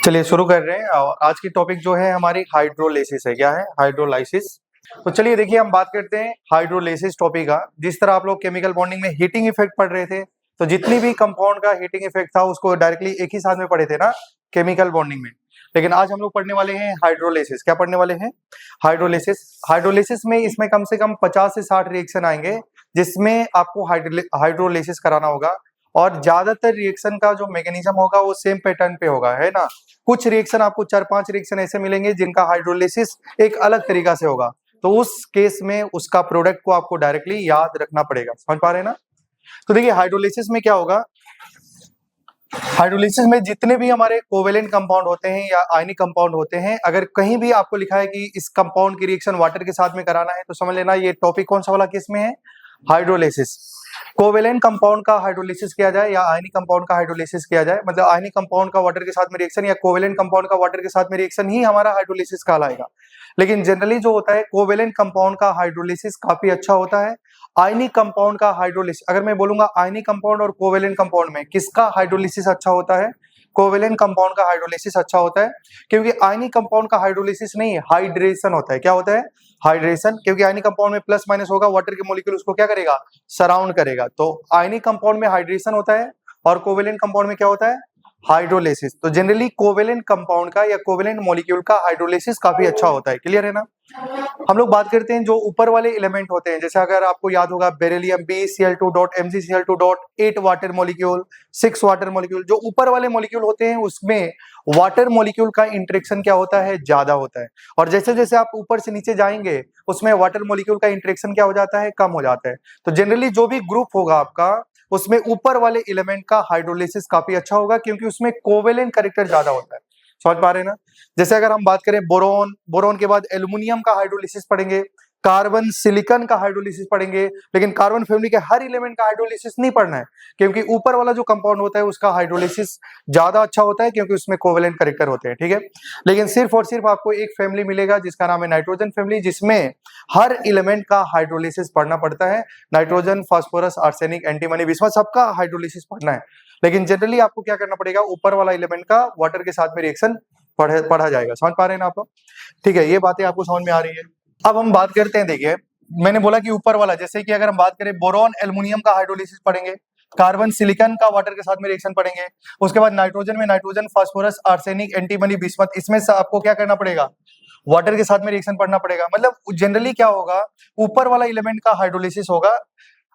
चलिए शुरू कर रहे हैं। और आज की टॉपिक जो है हमारी हाइड्रोलिसिस है। क्या है? हाइड्रोलाइसिस। तो चलिए देखिए, हम बात करते हैं हाइड्रोलिसिस टॉपिक का। जिस तरह आप लोग केमिकल बॉन्डिंग में हीटिंग इफेक्ट पढ़ रहे थे, तो जितनी भी कंपाउंड का हीटिंग इफेक्ट था उसको डायरेक्टली एक ही साथ में पढ़े थे ना, केमिकल बॉन्डिंग में। लेकिन आज हम लोग पढ़ने वाले हैं हाइड्रोलिसिस। क्या पढ़ने वाले हैं? हाइड्रोलिसिस। हाइड्रोलिसिस में इसमें कम से कम 50 से 60 रिएक्शन आएंगे, जिसमें आपको हाइड्रोलिसिस कराना होगा। और ज्यादातर रिएक्शन का जो मैकेनिज्म होगा वो सेम पैटर्न पे होगा, है ना। कुछ रिएक्शन आपको 4-5 रिएक्शन ऐसे मिलेंगे जिनका हाइड्रोलिसिस एक अलग तरीका से होगा, तो उस केस में उसका प्रोडक्ट को आपको डायरेक्टली याद रखना पड़ेगा। समझ पा रहे हैं ना? तो देखिए, हाइड्रोलिसिस में क्या होगा। हाइड्रोलिसिस में जितने भी हमारे कोवेलेंट कंपाउंड होते हैं या आयनिक कंपाउंड होते हैं, अगर कहीं भी आपको लिखा है कि इस कंपाउंड की रिएक्शन वाटर के साथ में कराना है, तो समझ लेना ये टॉपिक कौन सा वाला केस में है? हाइड्रोलिसिस। कोवेलेंट कंपाउंड का हाइड्रोलिसिस किया जाए या आयनिक कंपाउंड का हाइड्रोलिसिस किया जाए, मतलब आयनिक कंपाउंड का वाटर के साथ में रिएक्शन या कोवेलेंट कंपाउंड का वाटर के साथ में रिएक्शन ही हमारा हाइड्रोलिसिस कहलाएगा। लेकिन जनरली जो होता है, कोवेलेंट कंपाउंड का हाइड्रोलिसिस काफी अच्छा होता है। आयनिक कंपाउंड का हाइड्रोलिसिस, अगर मैं बोलूंगा आयनिक कंपाउंड और कोवेलेंट कंपाउंड में किसका हाइड्रोलिसिस अच्छा होता है, कोवेलेंट कंपाउंड का हाइड्रोलिसिस अच्छा होता है। क्योंकि आयनिक कंपाउंड का हाइड्रोलिसिस नहीं, हाइड्रेशन होता है। क्या होता है? हाइड्रेशन। क्योंकि आयनिक कंपाउंड में प्लस माइनस होगा, वाटर के मॉलिक्यूल उसको क्या करेगा? सराउंड करेगा। तो आयनिक कंपाउंड में हाइड्रेशन होता है और कोवेलेंट कंपाउंड में क्या होता है? हाइड्रोलिसिस। तो जनरली कोवेलेंट कंपाउंड का या कोवेलेंट मॉलिक्यूल का हाइड्रोलिसिस काफी अच्छा होता है। क्लियर है ना? हम लोग बात करते हैं जो ऊपर वाले एलिमेंट होते हैं, जैसे अगर आपको याद होगा beryllium BeCl2 dot MgCl2 dot 8 water molecule, 6 water molecule, जो ऊपर वाले मॉलिक्यूल होते हैं उसमें वाटर मॉलिक्यूल का इंटरेक्शन क्या होता है? ज्यादा होता है। और जैसे जैसे आप ऊपर से नीचे जाएंगे उसमें वाटर मॉलिक्यूल का इंटरेक्शन क्या हो जाता है? कम हो जाता है। तो जनरली जो भी ग्रुप होगा आपका, उसमें ऊपर वाले एलिमेंट का हाइड्रोलिसिस काफी अच्छा होगा, क्योंकि उसमें कोवेलेंट कैरेक्टर ज्यादा होता है। समझ पा रहे हैं ना? जैसे अगर हम बात करें बोरोन, बोरोन के बाद एल्युमिनियम का हाइड्रोलिसिस पढ़ेंगे, कार्बन सिलिकॉन का हाइड्रोलिसिस पढ़ेंगे। लेकिन कार्बन फैमिली के हर एलिमेंट का हाइड्रोलिसिस नहीं पढ़ना है, क्योंकि ऊपर वाला जो कंपाउंड होता है उसका हाइड्रोलिसिस ज्यादा अच्छा होता है, क्योंकि उसमें कोवेलेंट कैरेक्टर होते हैं। ठीक है। लेकिन सिर्फ और सिर्फ आपको एक फैमिली मिलेगा जिसका नाम है नाइट्रोजन फैमिली, जिसमें हर एलिमेंट का हाइड्रोलिसिस पढ़ना पड़ता है। Nitrogen, phosphorus, arsenic, antimony, bismuth, सबका हाइड्रोलिसिस पढ़ना है। लेकिन जनरली आपको क्या करना पड़ेगा? ऊपर वाला एलिमेंट का वाटर के साथ में रिएक्शन पढ़ा जाएगा। समझ पा रहे हैं ना आप लोग? ठीक है, ये बातें आपको समझ में आ रही है। अब हम बात करते हैं, देखिए मैंने बोला कि ऊपर वाला, जैसे कि अगर हम बात करें बोरॉन एल्युमिनियम का हाइड्रोलिसिस पढ़ेंगे, कार्बन सिलिकॉन का वाटर के साथ में रिएक्शन पढ़ेंगे, उसके बाद नाइट्रोजन में nitrogen, phosphorus, arsenic, antimony, bismuth, इसमें से आपको क्या करना पड़ेगा? वाटर के साथ में रिएक्शन पढ़ना पड़ेगा। मतलब जनरली क्या होगा, ऊपर वाला एलिमेंट का हाइड्रोलिसिस होगा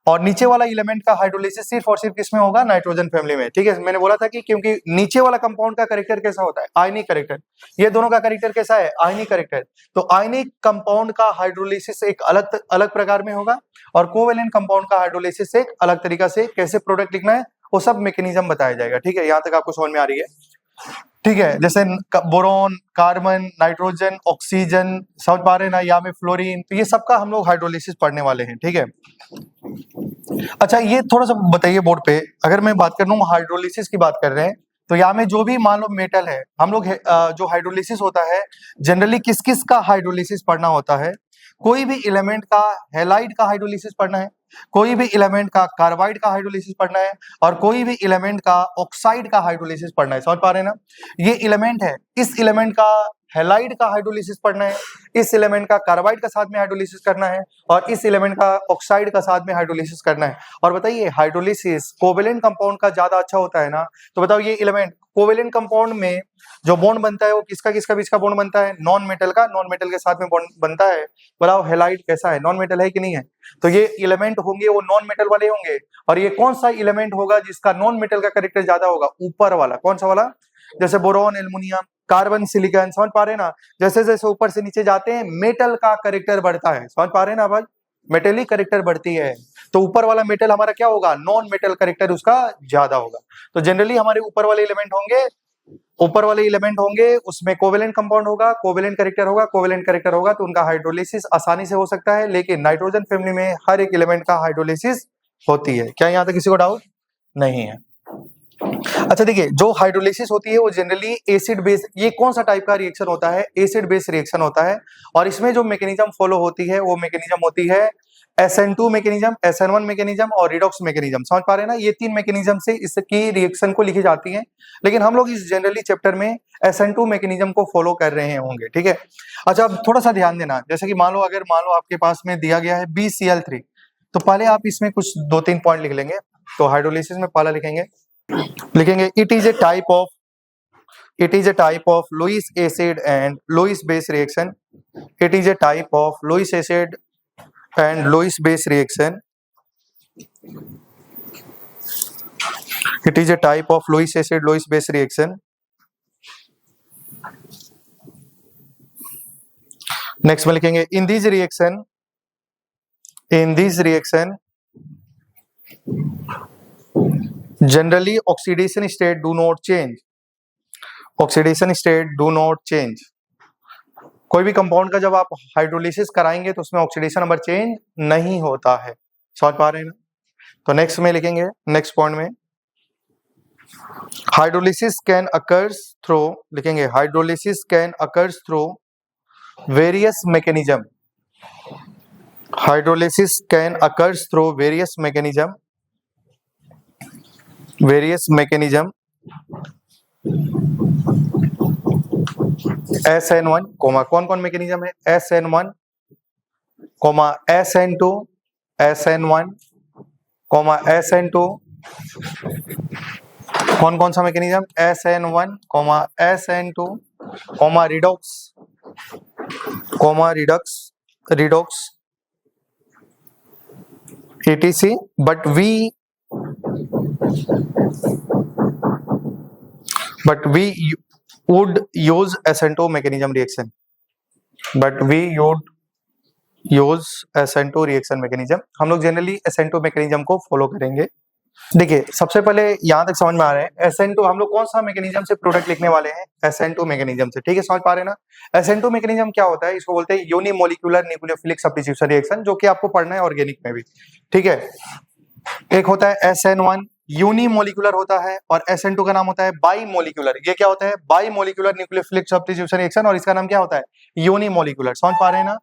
और नीचे वाला एलिमेंट का हाइड्रोलिसिस सिर्फ और सिर्फ किसमें होगा? नाइट्रोजन फैमिली में। ठीक है, मैंने बोला था कि क्योंकि नीचे वाला कंपाउंड का कैरेक्टर कैसा होता है? आयनिक कैरेक्टर। ये दोनों का कैरेक्टर कैसा है? आयनिक कैरेक्टर। तो आयनिक कंपाउंड का हाइड्रोलिसिस एक अलग अलग प्रकार में होगा और कोवेलेंट कंपाउंड का हाइड्रोलिसिस एक अलग तरीका से। कैसे प्रोडक्ट लिखना है वो सब मैकेनिज्म बताया जाएगा। ठीक है, यहाँ तक आपको समझ में आ रही है? ठीक है, जैसे बोरोन, कार्बन, नाइट्रोजन, ऑक्सीजन, समझ पा रहे हैं ना, या में फ्लोरीन, तो ये सबका हम लोग हाइड्रोलिसिस पढ़ने वाले हैं। ठीक है। अच्छा, ये थोड़ा सा बताइए बोर्ड पे, अगर मैं बात कर रहा हूँ हाइड्रोलिसिस की बात कर रहे हैं, तो यहाँ में जो भी मान लो मेटल है, हम लोग जो हाइड्रोलिसिस होता है जनरली किस किस का हाइड्रोलिसिस पढ़ना होता है? कोई भी एलिमेंट का हैलाइड का हाइड्रोलिसिस पढ़ना है, कोई भी एलिमेंट का कार्बाइड का हाइड्रोलिसिस पढ़ना है, और कोई भी एलिमेंट का ऑक्साइड का हाइड्रोलिसिस पढ़ना है। समझ पा रहे हैं ना? ये एलिमेंट है, इस एलिमेंट का हैलाइड का हाइड्रोलिसिस पढ़ना है, इस एलिमेंट का कार्बाइड का साथ में हाइड्रोलिसिस करना है, और इस एलिमेंट का ऑक्साइड का साथ में हाइड्रोलिसिस करना है। और बताइए, हाइड्रोलिसिस कोवेलेंट कंपाउंड का ज्यादा अच्छा होता है ना, तो बताओ ये एलिमेंट कोवेलेंट कंपाउंड में जो बॉन्ड बनता है वो किसका किसका बीच का बॉन्ड बनता है? नॉन मेटल का नॉन मेटल के साथ में बॉन्ड बनता है। बताओ हैलाइड कैसा है? नॉन मेटल है कि नहीं है? तो ये एलिमेंट होंगे वो नॉन मेटल वाले होंगे। और ये कौन सा एलिमेंट होगा जिसका नॉन मेटल का कैरेक्टर ज्यादा होगा? ऊपर वाला। कौन सा वाला? जैसे बोरोन, एल्युमिनियम, कार्बन, सिलिकॉन। समझ पा रहे हैं ना? जैसे जैसे ऊपर से नीचे जाते हैं मेटल का कैरेक्टर बढ़ता है। समझ पा रहे हैं ना भाई? मेटेलिक कैरेक्टर बढ़ती है, तो ऊपर वाला मेटल हमारा क्या होगा? नॉन मेटल कैरेक्टर उसका ज्यादा होगा। तो जनरली हमारे ऊपर वाले एलिमेंट होंगे, ऊपर वाले एलिमेंट होंगे उसमें कोवेलेंट कंपाउंड होगा, कोवेलेंट कैरेक्टर होगा, कोवेलेंट कैरेक्टर होगा, तो उनका हाइड्रोलिसिस आसानी से हो सकता है। लेकिन नाइट्रोजन फैमिली में हर एक एलिमेंट का हाइड्रोलिसिस होती है। क्या यहाँ तक किसी को डाउट नहीं है? अच्छा देखिए, जो हाइड्रोलिसिस होती है वो जनरली एसिड बेस, ये कौन सा टाइप का रिएक्शन होता है? एसिड बेस रिएक्शन होता है। और इसमें जो मैकेनिज्म फॉलो होती है वो मैकेनिज्म होती है SN2 मैकेनिज्म, SN1 मैकेनिज्म और रिडॉक्स मैकेनिज्म। समझ पा रहे हैं ना, ये 3 मैकेनिज्म से इसकी रिएक्शन को लिखी जाती है, लेकिन हम लोग इस जनरली चैप्टर में SN2 मैकेनिज्म को फॉलो कर रहे होंगे, ठीक है। अच्छा, अब थोड़ा सा ध्यान देना, जैसे कि मान लो आपके पास में दिया गया है BCl3, तो पहले आप इसमें कुछ 2-3 पॉइंट लिख लेंगे। तो हाइड्रोलिसिस में पहला लिखेंगे it is a type of Lewis acid and Lewis base reaction. It is a type of Lewis acid and Lewis base reaction. It is a type of Lewis acid Lewis base reaction. Next में लिखेंगे in this reaction generally oxidation state do not change. Oxidation state do not change. कोई भी compound का जब आप hydrolysis कराएंगे तो उसमें ऑक्सीडेशन नंबर चेंज नहीं होता है। समझ पा रहे हैं ना। तो नेक्स्ट में लिखेंगे, नेक्स्ट पॉइंट में हाइड्रोलिसिस कैन अकर्स थ्रू, लिखेंगे hydrolysis can occurs through various mechanism. Hydrolysis can occurs through various mechanism SN1, कौन कौन मैकेनिज्म है, SN1, SN2, SN1, SN2, कौन सा mechanism, SN1, SN2, redox etc. but we would use SN2 mechanism reaction. SN2 reaction mechanism, हम लोग generally SN2 mechanism को follow करेंगे। देखिए, सबसे पहले यहां तक समझ में आ रहा है SN2 हम लोग कौन सा मैकेनिज्म से प्रोडक्ट लिखने वाले हैं, SN2 मैकेनिज्म से, ठीक है। समझ पा रहे हैं ना। SN2 मैकेनिज्म क्या होता है, इसको बोलते हैं यूनिमोलिकुलर न्यूक्लियोफिलिक सब्स्टिट्यूशन रिएक्शन, जो कि आपको पढ़ना है ऑर्गेनिक में भी, ठीक है। एक होता है SN1 यूनिमोलिकुलर होता है, और SN2 का नाम होता है बाईमोलिकुलर। ये क्या होता है, बाईमोलिकुलर न्यूक्लियोफिलिक सब्स्टिट्यूशन रिएक्शन, और इसका नाम क्या होता है, यूनिमोलिकुलर। समझ पा रहे हैं ना।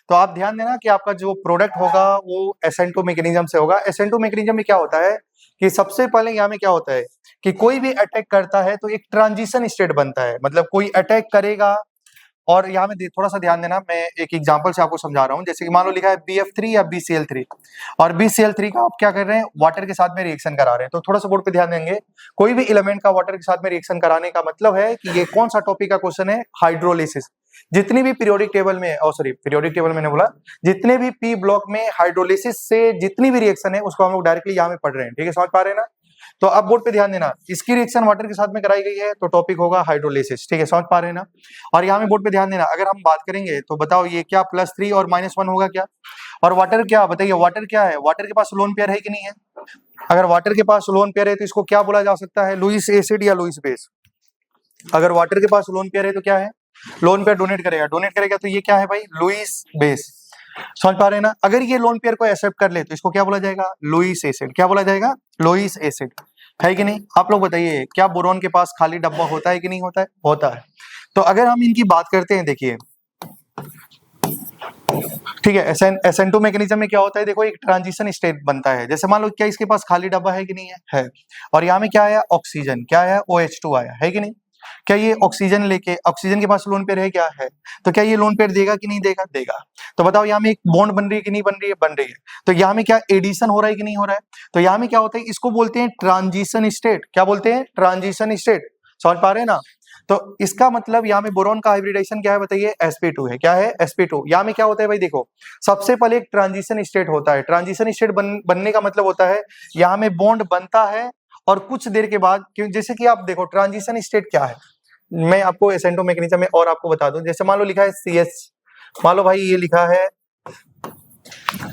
तो आप ध्यान देना कि आपका जो प्रोडक्ट होगा वो SN2 मैकेनिज्म से होगा। SN2 मैकेनिज्म में क्या होता है कि सबसे पहले यहाँ में क्या होता है कि कोई भी अटैक करता है तो एक ट्रांजिशन स्टेट बनता है, मतलब कोई अटैक करेगा। और यहाँ में थोड़ा सा ध्यान देना, मैं एक एग्जांपल से आपको समझा रहा हूँ। जैसे कि मान लो लिखा है BF3 या BCl3, और BCl3 का आप क्या कर रहे हैं, वाटर के साथ में रिएक्शन करा रहे हैं। तो थोड़ा सा बोर्ड पे ध्यान देंगे, कोई भी एलिमेंट का वाटर के साथ में रिएक्शन कराने का मतलब है कि ये कौन सा टॉपिक का क्वेश्चन है, हाइड्रोलिसिस। जितनी भी पीरियोडिक टेबल में, पीरियोडिक टेबल मैंने बोला, जितने भी पी ब्लॉक में हाइड्रोलिसिस से जितनी भी रिएक्शन है उसको हम लोग डायरेक्टली यहाँ में पढ़ रहे हैं, ठीक है। समझ पा रहे हैं ना। तो अब बोर्ड पे ध्यान देना, इसकी रिएक्शन वाटर के साथ में कराई गई है तो टॉपिक होगा हाइड्रोलिसिस, ठीक है। समझ पा रहे हैं ना। और यहाँ में बोर्ड पे ध्यान देना, अगर हम बात करेंगे तो बताओ ये क्या +3 और -1 होगा क्या, और वाटर क्या, बताइए वाटर क्या है, वाटर के पास लोन पेयर है कि नहीं है। अगर वाटर के पास लोन पेयर है तो इसको क्या बोला जा सकता है, लुईस एसिड या लुईस बेस। अगर वाटर के पास लोन पेयर है तो क्या है, लोन पेयर डोनेट करेगा तो ये क्या है भाई, लुईस बेस। समझ पा रहे हैं ना। अगर ये लोन पेयर को एक्सेप्ट कर ले तो इसको क्या बोला जाएगा, लुईस एसिड। क्या बोला जाएगा, लुईस एसिड, है कि नहीं। आप लोग बताइए, क्या बोरॉन के पास खाली डब्बा होता है कि नहीं होता है, होता है। तो अगर हम इनकी बात करते हैं, देखिए ठीक है, SN2 मैकेनिज्म में क्या होता है, देखो एक ट्रांजिशन स्टेट बनता है। जैसे मान लो क्या इसके पास खाली डब्बा है कि नहीं है, और यहाँ में क्या आया, ऑक्सीजन, क्या आया, OH2 आया, है कि नहीं। क्या ये ऑक्सीजन लेके, ऑक्सीजन के पास लोन पेयर है, क्या है, तो क्या ये लोन पेयर देगा कि नहीं देगा, देगा। तो बताओ यहाँ में एक बॉन्ड बन रही है कि नहीं बन रही है, बन रही है। तो यहाँ में क्या एडिशन हो रहा है कि नहीं हो रहा है। तो यहाँ में क्या होता है, इसको बोलते हैं ट्रांजिशन स्टेट। क्या बोलते हैं, ट्रांजिशन स्टेट। समझ पा रहे हैं ना। तो इसका मतलब यहाँ में बोरॉन का हाइब्रिडाइजेशन क्या है, बताइए, sp2 है। क्या है, sp2। यहाँ में क्या होता है भाई, देखो सबसे पहले एक ट्रांजिशन स्टेट होता है। ट्रांजिशन स्टेट बनने का मतलब होता है यहाँ में बॉन्ड बनता है, और कुछ देर के बाद, जैसे कि आप देखो ट्रांजिशन स्टेट क्या है, मैं आपको SN2 मैकेनिज्म में और आपको बता दूं। जैसे मान लो लिखा है CH, मान लो भाई ये लिखा है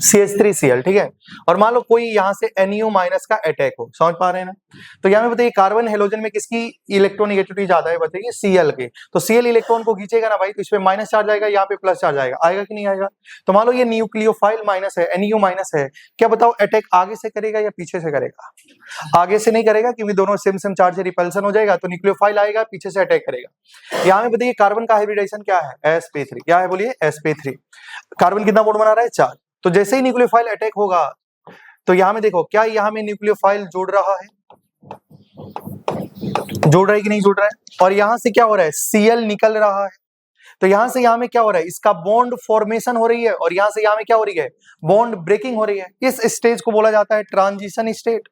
CH3Cl, ठीक है। और मान लो कोई यहाँ से NU- का अटैक हो, समझ पा रहे हैं ना। तो यहाँ में बताइए कार्बन हेलोजन में किसकी इलेक्ट्रोनेगेटिविटी ज्यादा है, बताइए Cl के। तो Cl इलेक्ट्रॉन को खींचेगा ना भाई, तो इसमें माइनस चार्ज आएगा, यहाँ पे प्लस चार्ज आएगा, आएगा कि नहीं आएगा। तो मान लो ये न्यूक्लियोफाइल माइनस है, NU- है, क्या बताओ अटैक आगे से करेगा या पीछे से करेगा, आगे से नहीं करेगा, क्योंकि दोनों सेम चार्ज से रिपल्सन हो जाएगा। तो न्यूक्लियोफाइल आएगा, पीछे से अटैक करेगा। यहाँ में बताइए कार्बन का हाइब्रिडाइजेशन क्या है, sp3। क्या है बोलिए, sp3। कार्बन कितना बॉन्ड बना रहा है, 4। तो जैसे ही न्यूक्लियोफाइल अटैक होगा तो यहां में देखो क्या यहां में न्यूक्लियोफाइल जुड़ रहा है, जुड़ रहा है कि नहीं जुड़ रहा है, और यहां से क्या हो रहा है, Cl निकल रहा है। तो यहां से यहां में क्या हो रहा है, इसका बॉन्ड फॉर्मेशन हो रही है, और यहां से यहां में क्या हो रही है, बॉन्ड ब्रेकिंग हो रही है। इस स्टेज को बोला जाता है ट्रांजिशन स्टेट।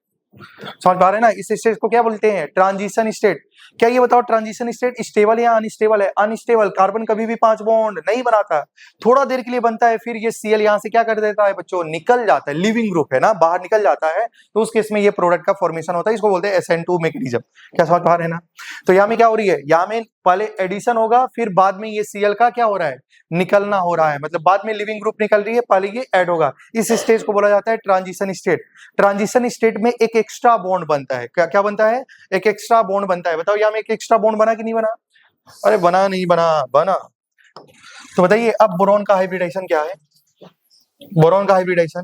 समझ पा रहे हैं ना, इस स्टेज को क्या बोलते हैं, ट्रांजिशन स्टेट। क्या ये बताओ ट्रांजिशन स्टेट स्टेबल या अनस्टेबल है? अनस्टेबल। कार्बन कभी भी 5 बॉन्ड नहीं बनाता, थोड़ा देर के लिए बनता है, फिर ये Cl यहां से क्या कर देता है बच्चों, निकल जाता है, लिविंग ग्रुप है ना, बाहर निकल जाता है, तो उस केस में ये प्रोडक्ट का फॉर्मेशन होता है, इसको बोलते हैं SN2 मैकेनिज्म। क्या समझ पा रहे हैं ना? तो यहाँ में क्या हो रही है, यहाँ में पहले एडिशन होगा, फिर बाद में ये Cl का क्या हो रहा है, निकलना हो रहा है, मतलब बाद में लिविंग ग्रुप निकल रही है, पहले ये ऐड होगा। इस स्टेज को बोला जाता है ट्रांजिशन स्टेट। ट्रांजिशन स्टेट में एक एक्स्ट्रा बॉन्ड बनता है, क्या क्या बनता है, एक एक्स्ट्रा बॉन्ड बनता है। बताओ यहाँ में एक एक्स्ट्रा बॉन्ड बना कि नहीं बना? अरे बना नहीं बना, बना। तो बताइए अब बोरॉन का हाइब्रिडाइजेशन क्या है, बोरॉन का हाइब्रिडाइजेशन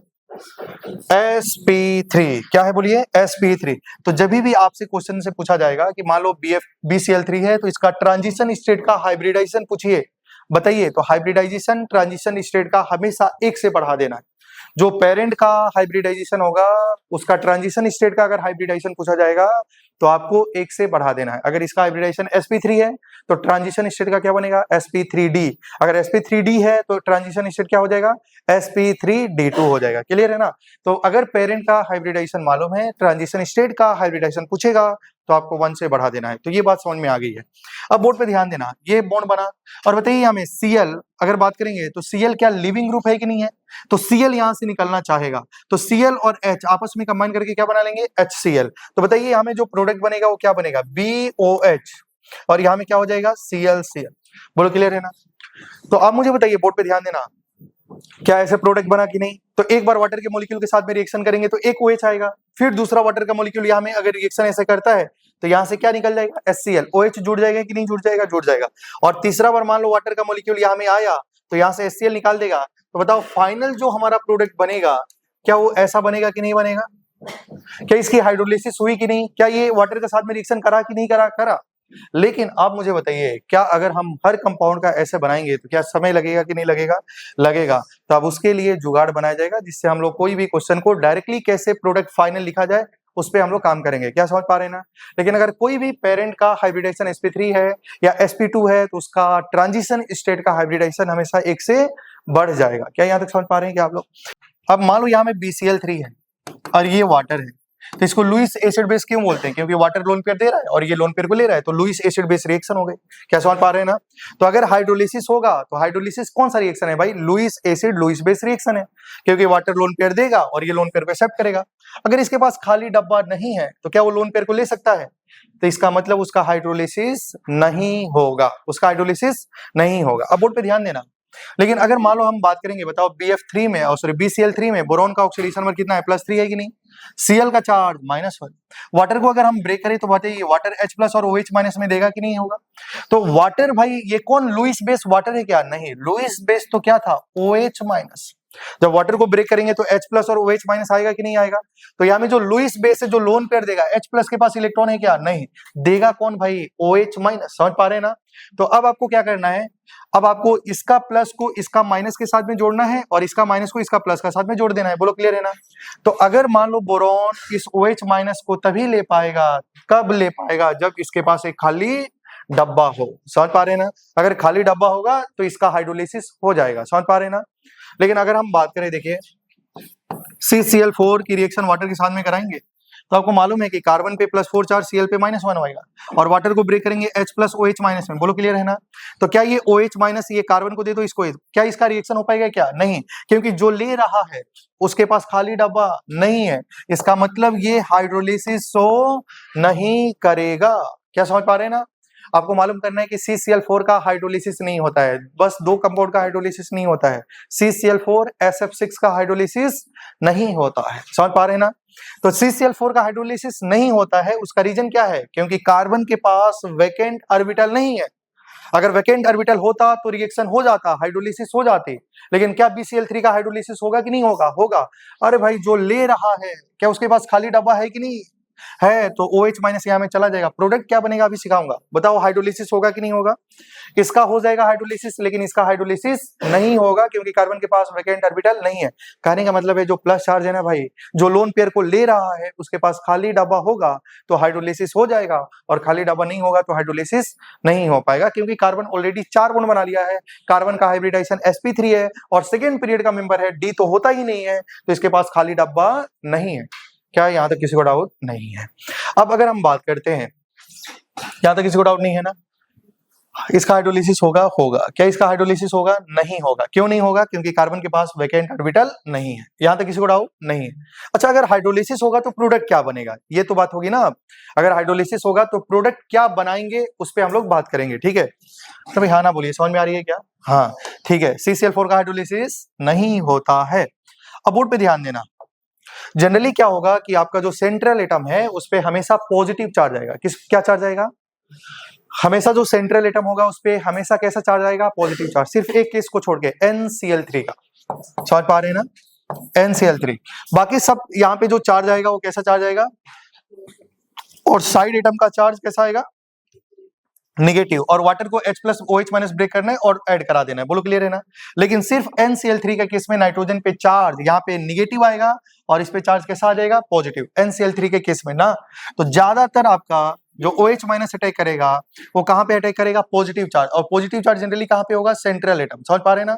sp3, क्या है बोलिए, sp3। तो जब भी आपसे क्वेश्चन से पूछा जाएगा कि मान लो BCl3 है, तो इसका ट्रांजिशन स्टेट का हाइब्रिडाइजेशन पूछिए, बताइए, तो हाइब्रिडाइजेशन ट्रांजिशन स्टेट का हमेशा 1 से बढ़ा देना है। जो पेरेंट का हाइब्रिडाइजेशन होगा उसका ट्रांजिशन स्टेट का अगर हाइब्रिडाइजेशन पूछा जाएगा तो आपको 1 से बढ़ा देना है। अगर इसका हाइब्रिडाइजेशन sp3 है तो ट्रांजिशन स्टेट का क्या बनेगा, sp3d। अगर sp3d है तो ट्रांजिशन स्टेट क्या हो जाएगा, sp3d2 हो जाएगा। क्लियर है ना? तो अगर पेरेंट का हाइब्रिडाइजेशन मालूम है, ट्रांजिशन स्टेट का हाइब्रिडाइजेशन पूछेगा तो आपको 1 से बढ़ा देना है। तो ये बात समझ में आ गई है। अब बोर्ड पे ध्यान देना, ये बॉन्ड बना, और बताइए हमें Cl अगर बात करेंगे तो Cl क्या लिविंग ग्रुप है कि नहीं है? तो Cl यहां से निकलना चाहेगा तो Cl और H आपस में कंबाइन करके क्या बना लेंगे, HCl। तो बताइए हमें जो प्रोडक्ट बनेगा वो क्या बनेगा, BOH, और यहां में क्या हो जाएगा, ClCl। बोलो क्लियर है ना? तो आप मुझे बताइए, बोर्ड पे ध्यान देना, क्या ऐसे प्रोडक्ट बना कि नहीं? तो एक बार वाटर के मॉलिक्यूल के साथ में रिएक्शन करेंगे तो एक OH आएगा, फिर दूसरा वाटर का मॉलिक्यूल यहाँ में अगर रिएक्शन ऐसे करता है तो यहाँ से क्या निकल जाएगा, HCl। OH जुड़ जाएगा कि नहीं जुड़ जाएगा, जुड़ जाएगा। और तीसरा बार मान लो वाटर का मॉलिक्यूल यहाँ में आया तो यहाँ से HCl निकाल देगा। तो बताओ फाइनल जो हमारा प्रोडक्ट बनेगा क्या वो ऐसा बनेगा कि नहीं बनेगा? क्या इसकी हाइड्रोलिसिस हुई कि नहीं? क्या ये वाटर के साथ में रिएक्शन करा कि नहीं करा? करा। लेकिन आप मुझे बताइए, क्या अगर हम हर कंपाउंड का ऐसे बनाएंगे तो क्या समय लगेगा कि नहीं लगेगा? लगेगा। तो अब उसके लिए जुगाड़ बनाया जाएगा जिससे हम लोग कोई भी क्वेश्चन को डायरेक्टली कैसे प्रोडक्ट फाइनल लिखा जाए उस पर हम लोग काम करेंगे। क्या समझ पा रहे हैं ना? लेकिन अगर कोई भी पेरेंट का हाइब्रिडाइजेशन sp3 है या sp2 है तो उसका ट्रांजिशन स्टेट का हाइब्रिडाइजेशन हमेशा 1 से बढ़ जाएगा। क्या यहाँ तक समझ पा रहे हैं क्या आप लोग? अब मान लो यहाँ में BCl3 है और ये वाटर है, तो इसको लुईस एसिड बेस क्यों बोलते हैं? क्योंकि वाटर लोन पेयर दे रहा है और ये लोन पेयर को ले रहा है, तो लुईस एसिड बेस रिएक्शन हो गई। क्या समझ पा रहे हैं ना? तो अगर हाइड्रोलिसिस होगा तो हाइड्रोलिसिस कौन सा रिएक्शन है भाई, Lewis acid Lewis base reaction है, क्योंकि वाटर लोन पेयर देगा और ये लोन पेयर को एक्सेप्ट करेगा। अगर इसके पास खाली डब्बा नहीं है तो क्या वो लोन पेयर को ले सकता है? तो इसका मतलब उसका हाइड्रोलिसिस नहीं होगा, उसका हाइड्रोलिसिस नहीं होगा। अब बोर्ड पे ध्यान देना। लेकिन अगर मान लो हम बात करेंगे, बताओ BF3 में और सॉरी BCl3 में बोरॉन का ऑक्सीडेशन नंबर कितना है, +3 है कि नहीं? Cl का चार्ज -1। वाटर को अगर हम ब्रेक करें तो बताइए वाटर H+ और OH- में देगा कि नहीं होगा? तो वाटर भाई ये कौन लुईस बेस वाटर है क्या? नहीं, लुईस बेस तो क्या था, OH-। जब वाटर को ब्रेक करेंगे तो H+ और OH- आएगा कि नहीं आएगा? तो यहाँ में जो लुईस बेस है जो लोन पेयर देगा, H+ के पास इलेक्ट्रॉन है क्या? नहीं, देगा कौन भाई, OH-। समझ पा रहे हैं ना? तो अब आपको क्या करना है, अब आपको इसका प्लस को इसका माइनस के साथ में जोड़ना है और इसका माइनस को इसका प्लस के साथ में जोड़ देना है। बोलो क्लियर है ना? तो अगर मान लो बोरॉन इस OH- को तभी ले पाएगा, कब ले पाएगा, जब इसके पास एक खाली डब्बा हो। समझ पा रहे हैं ना? अगर खाली डब्बा होगा तो इसका हाइड्रोलिसिस हो जाएगा। समझ पा रहे हैं ना? लेकिन अगर हम बात करें, देखिए CCl4 की रिएक्शन वाटर के साथ में कराएंगे तो आपको मालूम है कि कार्बन पे +4 चार्ज, Cl पे -1 होएगा, और वाटर को ब्रेक करेंगे H+ OH- में। बोलो क्लियर है ना? तो क्या ये OH- ये कार्बन को दे दो इसको, क्या इसका रिएक्शन हो पाएगा क्या? नहीं, क्योंकि जो ले रहा है उसके पास खाली डब्बा नहीं है, इसका मतलब ये हाइड्रोलिसिस नहीं करेगा। क्या समझ पा रहे हैं ना? आपको मालूम करना है कि CCl4 का हाइड्रोलिसिस नहीं होता है, बस 2 कंपाउंड का हाइड्रोलिसिस नहीं होता है, CCl4 SF6 का हाइड्रोलिसिस नहीं होता है। समझ पा रहे हैं ना? तो CCl4 का हाइड्रोलिसिस नहीं होता है, उसका रीजन क्या है? क्योंकि कार्बन के पास वैकेंट ऑर्बिटल नहीं है। अगर वैकेंट ऑर्बिटल होता तो रिएक्शन हो जाता, हाइड्रोलिसिस हो जाती। लेकिन क्या BCl3 का हाइड्रोलिसिस होगा कि नहीं होगा? होगा। अरे भाई जो ले रहा है क्या उसके पास खाली डब्बा है कि नहीं? है, तो OH माइनस यहाँ में चला जाएगा, प्रोडक्ट क्या बनेगा अभी सिखाऊंगा। बताओ हाइड्रोलिसिस होगा कि नहीं होगा? इसका हो जाएगा हाइड्रोलिसिस, लेकिन इसका हाइड्रोलिसिस नहीं होगा क्योंकि कार्बन के पास वैकेंट ऑर्बिटल नहीं है। कहने का मतलब है जो प्लस चार्ज है ना भाई, जो लोन पेयर को ले रहा है उसके पास खाली डब्बा होगा तो हाइड्रोलिसिस हो जाएगा, और खाली डब्बा नहीं होगा तो हाइड्रोलिसिस नहीं हो पाएगा, क्योंकि कार्बन ऑलरेडी 4 बॉन्ड बना लिया है, कार्बन का हाइब्रिडाइजेशन sp3 है और सेकेंड पीरियड का मेंबर है, डी तो होता ही नहीं है, तो इसके पास खाली डब्बा नहीं है। क्या यहाँ तक किसी को डाउट नहीं है? अब अगर हम बात करते हैं, यहाँ तक किसी को डाउट नहीं है ना, इसका हाइड्रोलिसिस होगा? होगा। क्या इसका हाइड्रोलिसिस होगा? नहीं होगा। क्यों नहीं होगा? क्योंकि कार्बन के पास वैकेंट ऑर्बिटल नहीं है। यहाँ तक किसी को डाउट नहीं है? अच्छा, अगर हाइड्रोलिसिस होगा तो प्रोडक्ट क्या बनेगा, ये तो बात होगी ना। अगर हाइड्रोलिसिस होगा तो प्रोडक्ट क्या बनाएंगे उस पर हम लोग बात करेंगे, ठीक है? तो भाई हाँ ना बोलिए, समझ में आ रही है क्या? हाँ ठीक है, CCl4 का हाइड्रोलिसिस नहीं होता है। अब बोर्ड पे ध्यान देना, जनरली क्या होगा कि आपका जो सेंट्रल एटम है उस पे हमेशा पॉजिटिव चार्ज आएगा। क्या चार्ज आएगा? हमेशा जो सेंट्रल एटम होगा उस पे हमेशा कैसा चार्ज आएगा? Positive charge. सिर्फ एक केस को छोड़ के, NCl3 का। समझ पा रहे हैं ना? NCl3। बाकी सब यहाँ पे जो चार्ज आएगा वो कैसा चार्ज आएगा, और साइड एटम का चार्ज कैसा आएगा? नेगेटिव। और वाटर को H plus OH minus break करना है और ऐड करा देना है। बोलो क्लियर है ना? लेकिन सिर्फ NCl3 का केस में नाइट्रोजन पे चार्ज यहाँ पे नेगेटिव आएगा और इस पे चार्ज कैसा आ जाएगा? पॉजिटिव। NCl3 के केस में ना, तो ज्यादातर आपका जो OH माइनस अटैक करेगा वो कहाँ पे अटैक करेगा? Positive charge. और पॉजिटिव चार्ज जनरली कहाँ पे होगा? Central atom. समझ पा रहे हैं ना?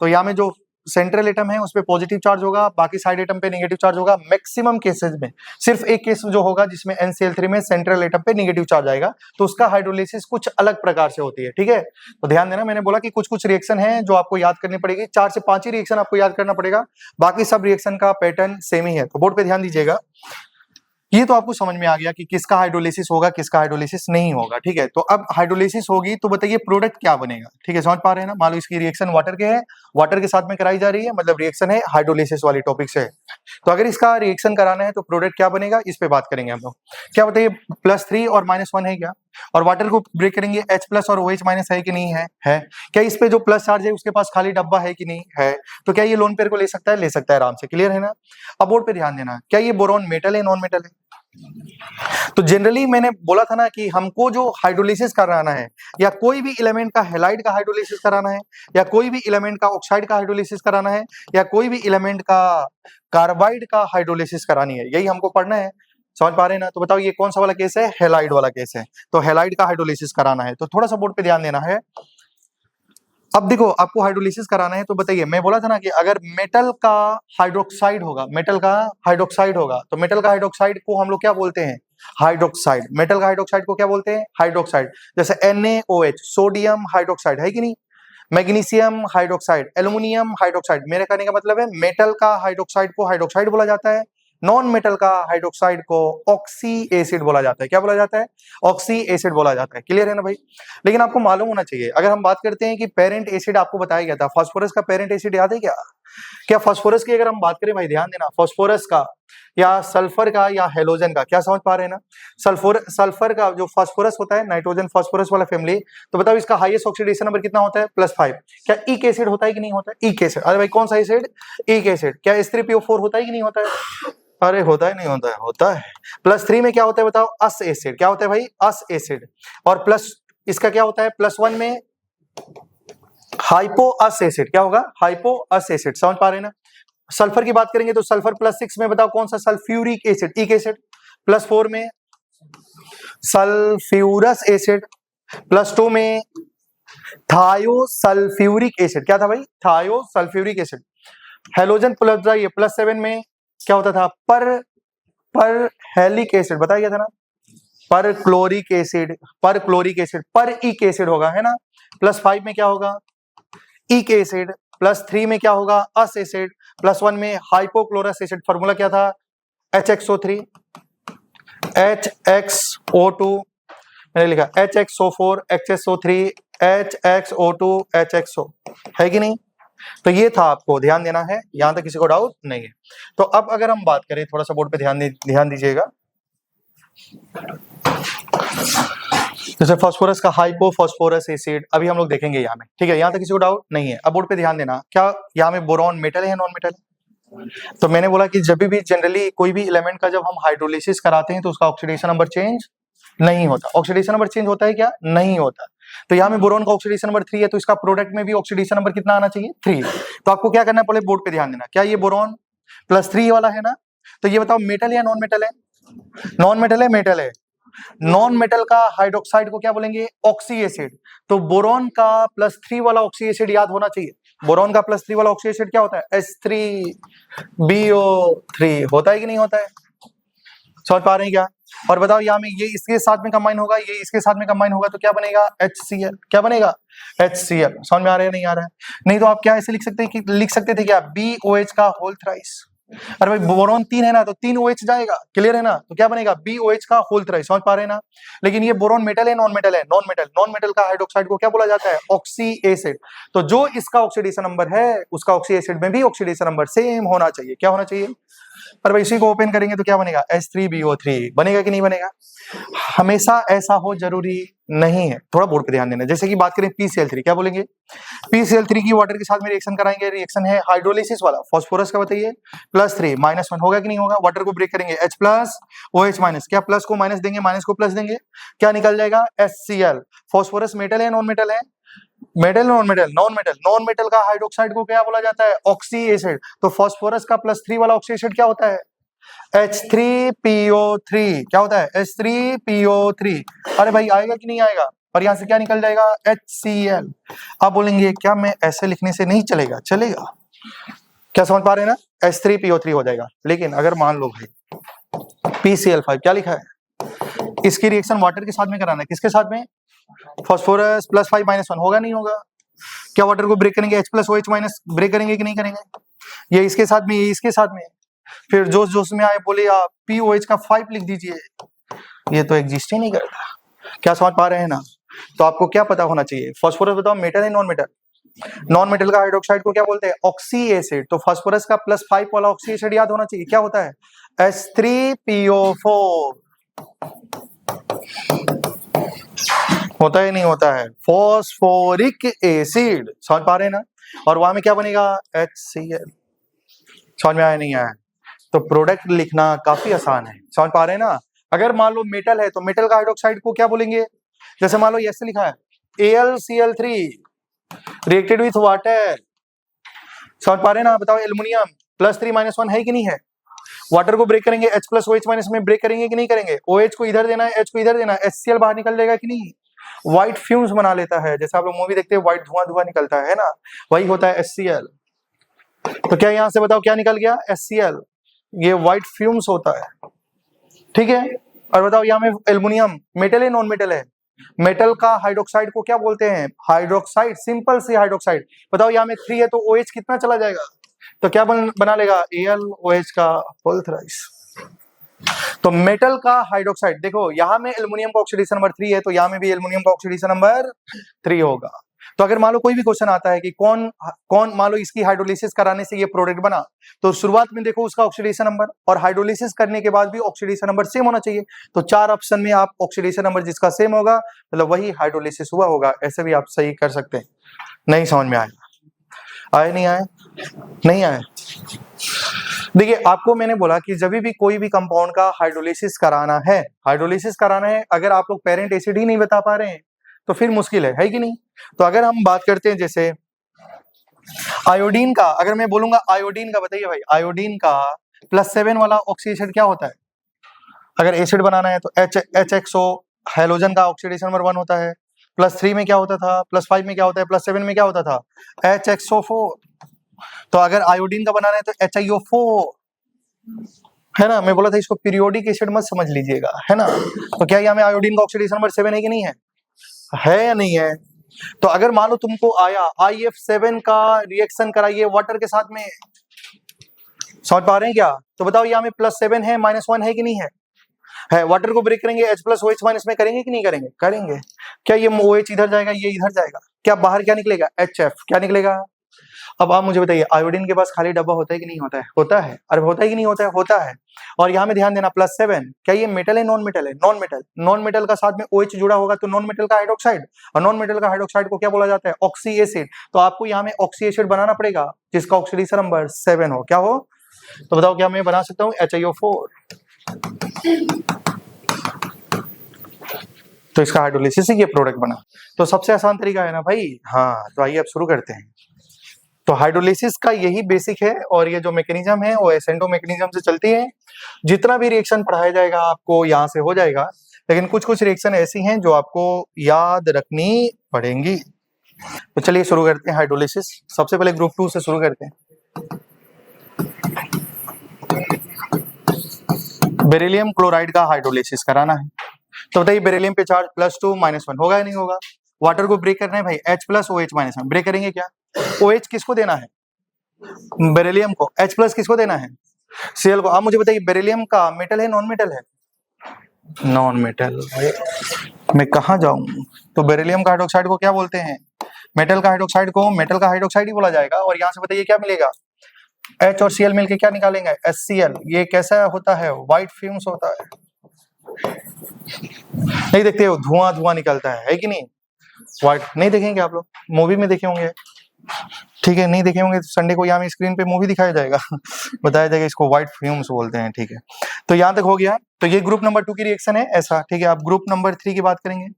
तो यहाँ में जो सेंट्रल एटम है उस पे पॉजिटिव चार्ज होगा, बाकी साइड एटम पे नेगेटिव चार्ज होगा। मैक्सिमम केसेस में सिर्फ एक केस जो होगा जिसमें NCl3 में सेंट्रल एटम पे नेगेटिव चार्ज आएगा, तो उसका हाइड्रोलिसिस कुछ अलग प्रकार से होती है, ठीक है? तो ध्यान देना, मैंने बोला कि कुछ कुछ रिएक्शन है जो आपको याद करनी पड़ेगी, 4 से 5 ही रिएक्शन आपको याद करना पड़ेगा, बाकी सब रिएक्शन का पैटर्न सेम ही है। तो बोर्ड पे ध्यान दीजिएगा। ये तो आपको समझ में आ गया कि किसका हाइड्रोलिसिस होगा, किसका हाइड्रोलिसिस नहीं होगा, ठीक है? तो अब हाइड्रोलिसिस होगी तो बताइए प्रोडक्ट क्या बनेगा, ठीक है? समझ पा रहे हैं ना? मान लो इसकी रिएक्शन वाटर के है, वाटर के साथ में कराई जा रही है, मतलब रिएक्शन है हाइड्रोलिसिस वाली टॉपिक से। तो अगर इसका रिएक्शन कराना है तो प्रोडक्ट क्या बनेगा, इस पे बात करेंगे हम लोग। क्या बताइए, +3 और -1 है क्या? और वाटर को ब्रेक करेंगे, H प्लस और OH माइनस है कि नहीं है? है। क्या इस पे जो प्लस चार्ज है उसके पास खाली डब्बा है कि नहीं है? तो क्या ये लोन पेयर को ले सकता है? ले सकता है आराम से। क्लियर है ना? अब बोर्ड पे ध्यान देना, क्या ये बोरॉन मेटल है, नॉन मेटल है? तो जनरली मैंने बोला था ना कि हमको जो हाइड्रोलिसिस कराना है, या कोई भी एलिमेंट का हैलाइड का हाइड्रोलिसिस कराना है, या कोई भी एलिमेंट का ऑक्साइड का हाइड्रोलिसिस कराना है, या कोई भी एलिमेंट का कार्बाइड का हाइड्रोलिसिस करानी है, यही हमको पढ़ना है। समझ पा रहे हैं ना? तो बताओ ये कौन सा वाला केस है? हैलाइड वाला केस है। तो हैलाइड का हाइड्रोलिसिस कराना है, तो थोड़ा सा बोर्ड पे ध्यान देना है। अब देखो, आपको हाइड्रोलिसिस कराना है तो बताइए, मैं बोला था ना कि अगर मेटल का हाइड्रोक्साइड होगा, मेटल का हाइड्रोक्साइड होगा, तो मेटल का हाइड्रोक्साइड को हम लोग क्या बोलते हैं? हाइड्रोक्साइड। मेटल का हाइड्रोक्साइड को क्या बोलते हैं? हाइड्रोक्साइड। जैसे NaOH, सोडियम हाइड्रोक्साइड है कि नहीं? Magnesium hydroxide, aluminium hydroxide. मेरे कहने का मतलब है मेटल का हाइड्रोक्साइड को हाइड्रोक्साइड बोला जाता है, नॉन मेटल का हाइड्रोक्साइड को ऑक्सी एसिड बोला जाता है। क्या बोला जाता है? ऑक्सी एसिड बोला जाता है। क्लियर है ना भाई? लेकिन आपको मालूम होना चाहिए, अगर हम बात करते हैं कि पेरेंट एसिड आपको बताया गया था, फास्फोरस का पेरेंट एसिड याद है क्या? क्या फास्फोरस की अगर हम बात करें भाई, ध्यान देना, फास्फोरस का या सल्फर का या हेलोजन का, क्या समझ पा रहे हैं ना? सल्फर का जो फास्फोरस होता है, नाइट्रोजन फास्फोरस वाला फैमिली, तो बताओ इसका हाईएस्ट ऑक्सीडेशन नंबर कितना होता है? +5। क्या ईक एसिड होता है कि नहीं होता है? ईक एसिड। अरे भाई कौन सा एसिड? ईक एसिड। क्या H3PO4 होता है कि नहीं होता है? अरे होता है, नहीं होता है? होता है। +3 में क्या होता है बताओ? अस एसिड। क्या होता है भाई? अस एसिड। और प्लस इसका क्या होता है? +1 में हाइपो अस एसिड। क्या होगा? हाइपो अस एसिड। समझ पा रहे हैं ना? सल्फर की बात करेंगे तो सल्फर +6 में बताओ कौन सा? Sulphuric acid, ईक acid. +4 में सल्फ्यूरस एसिड। +2 में थायोसल्फ्यूरिक एसिड। क्या था भाई? थायोसल्फ्यूरिक एसिड। हेलोजन प्लस जाइए, +7 में क्या होता था? पर हेलिक एसिड। बताया गया था ना? पर क्लोरिक एसिड, पर क्लोरिक एसिड, पर ईक एसिड होगा, है ना? +5 में क्या होगा? ईक एसिड। +3 में क्या होगा? अस एसिड। +1 में हाइपोक्लोरस एसिड। फॉर्मूला क्या था? HXO3, HXO2, मैंने लिखा HXO4, HSO3, HXO2, HXO, है कि नहीं? तो ये था, आपको ध्यान देना है, यहां तक किसी को डाउट नहीं है। तो अब अगर हम बात करें, थोड़ा सा बोर्ड पे ध्यान दीजिएगा, जैसे फास्फोरस का हाइपोफॉस्फोरस एसिड अभी हम लोग देखेंगे यहाँ में, ठीक है? यहाँ तक किसी को डाउट नहीं है। अब बोर्ड पे ध्यान देना, क्या यहाँ में बोरॉन मेटल है, नॉन मेटल? तो मैंने बोला कि जब भी जनरली कोई भी एलिमेंट का जब हम हाइड्रोलिसिस कराते हैं तो उसका ऑक्सीडेशन नंबर चेंज नहीं होता। ऑक्सीडेशन नंबर चेंज होता है क्या? नहीं होता। तो यहाँ में बोरॉन का ऑक्सीडेशन नंबर 3 है, तो इसका प्रोडक्ट में भी ऑक्सीडेशन नंबर कितना आना चाहिए? 3। तो आपको क्या करना है, पहले बोर्ड पे ध्यान देना, क्या ये बोरॉन +3 वाला है ना? तो ये बताओ मेटल या नॉन मेटल है? नॉन मेटल है, मेटल है। नॉन मेटल का हाइड्रोक्साइड को क्या बोलेंगे? Oxy acid. तो बोरॉन का +3 वाला ऑक्सी एसिड याद होना चाहिए। बोरॉन का +3 वाला ऑक्सी एसिड क्या होता है? H3BO3 होता है कि नहीं होता है? समझ पा रहे हैं क्या? और बताओ यहाँ में ये इसके साथ में कंबाइन होगा, ये इसके साथ में कंबाइन होगा, तो क्या बनेगा? HCl। क्या बनेगा? HCl। समझ में आ रहा है नहीं आ रहा है? नहीं तो आप क्या ऐसे लिख सकते हैं कि लिख सकते थे क्या? BOH का होल थ्राइस। अरे भाई बोरॉन 3 है ना, तो 3 OH जाएगा, क्लियर है ना? तो क्या बनेगा? BOH का होल थ्राइस। समझ पा रहे हैं ना? लेकिन ये बोरॉन मेटल है नॉन मेटल है? Non metal. नॉन मेटल का हाइड्रोक्साइड को क्या बोला जाता है? Oxy acid. तो जो इसका ऑक्सीडेशन नंबर है उसका ऑक्सी एसिड में भी ऑक्सीडेशन नंबर सेम होना चाहिए। क्या होना चाहिए? पर भाई इसी को ओपन करेंगे तो क्या बनेगा? H3BO3 बनेगा कि नहीं बनेगा? हमेशा ऐसा हो जरूरी नहीं है, थोड़ा बोर्ड पे ध्यान देना। जैसे कि बात करें PCl3, क्या बोलेंगे? PCl3 की वाटर के साथ में रिएक्शन कराएंगे, रिएक्शन है हाइड्रोलिसिस वाला, फास्फोरस का बताइए, +3 -1 होगा कि नहीं होगा? वाटर को ब्रेक करेंगे, H प्लस OH-, क्या प्लस को माइनस देंगे, माइनस को प्लस देंगे, क्या निकल जाएगा? HCl। फास्फोरस मेटल है नॉन मेटल है? Metal non metal? Non metal. Non metal का हाइड्रोक्साइड को क्या बोला जाता है? Oxy acid. तो फास्फोरस का +3 वाला ऑक्सी एसिड क्या होता है? H3PO3। क्या होता है? H3PO3। अरे भाई आएगा कि नहीं आएगा? और यहां से क्या निकल जाएगा? HCl। आप बोलेंगे क्या मैं ऐसे लिखने से नहीं चलेगा? चलेगा। क्या समझ पा रहे हैं ना? H3PO3 हो जाएगा। लेकिन अगर मान लो भाई PCl5 क्या लिखा है, इसकी रिएक्शन वाटर के साथ में कराना है, किसके साथ में? फास्फोरस +5 -1 होगा नहीं होगा? क्या वाटर को ब्रेक करेंगे, H प्लस OH- ब्रेक करेंगे कि नहीं करेंगे? ये इसके साथ में, ये इसके साथ में, फिर जोश जोश में आए बोले आप POH का 5 लिख दीजिए, ये तो एग्जिस्ट ही नहीं करता। क्या समझ पा रहे हैं ना? तो आपको क्या पता होना चाहिए? फास्फोरस बताओ मेटल है नॉन मेटल? नॉन मेटल का हाइड्रोक्साइड को क्या बोलते हैं? Oxy acid. तो फास्फोरस का +5 वाला ऑक्सी एसिड याद होना चाहिए, क्या होता है? H3PO4। होता है नहीं होता है? Phosphoric acid. समझ पा रहे हैं ना? और वहां में क्या बनेगा? HCl। समझ में आया नहीं आया? तो प्रोडक्ट लिखना काफी आसान है। समझ पा रहे हैं ना? अगर मान लो मेटल है तो मेटल का हाइड्रोक्साइड को क्या बोलेंगे? जैसे मान लो ऐसे लिखा है AlCl3 रिएक्टेड विथ वाटर। समझ पा रहे हैं ना? बताओ एल्युमिनियम +3 -1 है कि नहीं है? वाटर को ब्रेक करेंगे, H प्लस OH- में ब्रेक करेंगे कि नहीं करेंगे? OH को इधर देना है, H को इधर देना है, HCl बाहर निकल जाएगा कि नहीं? व्हाइट फ्यूम्स बना लेता है, जैसे आप लोग मूवी देखते हैं व्हाइट धुआं धुआं निकलता है ना, वही होता है HCl। तो क्या यहां से बताओ क्या निकल गया? HCl। ये व्हाइट फ्यूम्स होता है, ठीक है। और बताओ यहाँ में एल्युमिनियम मेटल है नॉन मेटल है? मेटल का हाइड्रोक्साइड को क्या बोलते हैं? हाइड्रोक्साइड। सिंपल सी हाइड्रोक्साइड। बताओ यहाँ में 3 है तो OH कितना चला जाएगा? तो क्या बना लेगा? AlOH का होल थ्राइस। तो मेटल का हाइड्रोक्साइड देखो, यहां में एल्युमिनियम का ऑक्सीडेशन नंबर 3 है तो यहां में भी एल्युमिनियम का ऑक्सीडेशन नंबर 3 होगा। तो अगर मान लो कोई भी क्वेश्चन आता है कि कौन कौन मान लो इसकी हाइड्रोलिसिस कराने से ये प्रोडक्ट बना, तो शुरुआत में देखो उसका ऑक्सीडेशन नंबर और हाइड्रोलिसिस करने के बाद भी ऑक्सीडेशन नंबर सेम होना चाहिए। तो 4 ऑप्शन में आप ऑक्सीडेशन नंबर जिसका सेम होगा मतलब वही हाइड्रोलिसिस हुआ होगा। ऐसे भी आप सही कर सकते हैं। नहीं समझ में आया? आए नहीं आए? नहीं आए? देखिए आपको मैंने बोला कि जब भी कोई भी कंपाउंड का हाइड्रोलिसिस कराना है, अगर आप लोग पेरेंट एसिड ही नहीं बता पा रहे हैं तो फिर मुश्किल है कि नहीं? तो अगर हम बात करते हैं जैसे आयोडीन का, अगर मैं बोलूंगा आयोडीन का, बताइए भाई आयोडीन का +7 वाला ऑक्सी एसिड क्या होता है? अगर एसिड बनाना है तो HXO हेलोजन का ऑक्सीडेशन नंबर 1 होता है। +3 में क्या होता था? +5 में क्या होता है? +7 में क्या होता था? HXO4। तो अगर आयोडीन का बनाना है तो HiO4, है ना? मैं बोला था इसको पीरियोडिक एसिड मत समझ लीजिएगा, है ना? तो क्या यहाँ में आयोडीन का ऑक्सीडेशन नंबर 7 है कि नहीं है? है या नहीं है? तो अगर मान लो तुमको आया IF7 का रिएक्शन कराइए वाटर के साथ में, समझ पा रहे हैं क्या? तो बताओ यहाँ में +7 है -1 है कि नहीं है? है। वाटर को ब्रेक करेंगे, H प्लस OH- में करेंगे कि नहीं करेंगे? करेंगे। क्या ये OH इधर जाएगा, ये इधर जाएगा, क्या बाहर क्या निकलेगा? HF। क्या निकलेगा? अब आप मुझे बताइए आयोडीन के पास खाली डब्बा होता है कि नहीं होता है? होता है। अरे होता है कि नहीं होता है? होता है। और यहाँ में ध्यान देना +7 क्या ये मेटल है नॉन मेटल है? Non metal. नॉन मेटल का साथ में OH जुड़ा होगा तो नॉन मेटल का हाइड्रोक्साइड, और नॉन मेटल का हाइड्रोक्साइड को क्या बोला जाता है? Oxy acid. तो आपको यहाँ में ऑक्सी एसिड बनाना पड़ेगा जिसका ऑक्सीडेशन नंबर 7 हो। क्या हो? तो बताओ क्या मैं बना सकता हूँ HiO4। तो इसका हाइड्रोलिसिस से ये प्रोडक्ट बना। तो सबसे आसान तरीका है ना भाई। हाँ, तो आइए अब शुरू करते हैं। तो हाइड्रोलिसिस का यही बेसिक है और ये जो मैकेनिज्म है वो एसेंडो मैकेनिज्म से चलती है। जितना भी रिएक्शन पढ़ाया जाएगा आपको यहाँ से हो जाएगा, लेकिन कुछ कुछ रिएक्शन ऐसी हैं जो आपको याद रखनी पड़ेंगी। तो चलिए शुरू करते हैं हाइड्रोलिसिस। सबसे पहले ग्रुप 2 से शुरू करते हैं। बेरिलियम क्लोराइड का हाइड्रोलिसिस कराना है। तो बताइए बेरिलियम पे चार्ज +2 -1 होगा या नहीं होगा। वाटर को ब्रेक करना है भाई, H+ OH -1 ब्रेक करेंगे क्या। OH किसको देना है, बेरिलियम को। H+ किसको देना है, Cl को। आप मुझे बताइए बेरिलियम का मेटल है नॉन मेटल है, नॉन मेटल। मैं कहाँ जाऊं। तो बेरिलियम का हाइड्रोक्साइड को क्या बोलते हैं, मेटल का हाइड्रोक्साइड को मेटल का हाइड्रोक्साइड ही बोला जाएगा। और यहाँ से बताइए क्या मिलेगा, H और Cl मिलके क्या निकालेंगे, HCl। ये कैसा होता है, व्हाइट फ्यूम्स होता है। नहीं देखते हो, धुआं धुआं निकलता है कि नहीं। व्हाइट नहीं देखेंगे आप लोग, मूवी में देखे होंगे, ठीक है। नहीं देखे होंगे तो संडे को यहाँ स्क्रीन पे मूवी दिखाया जाएगा बताया जाएगा, इसको व्हाइट फ्यूम्स बोलते हैं, ठीक है। तो यहाँ तक हो गया। तो ये ग्रुप नंबर 2 की रिएक्शन है ऐसा, ठीक है। आप ग्रुप नंबर 3 की बात करेंगे।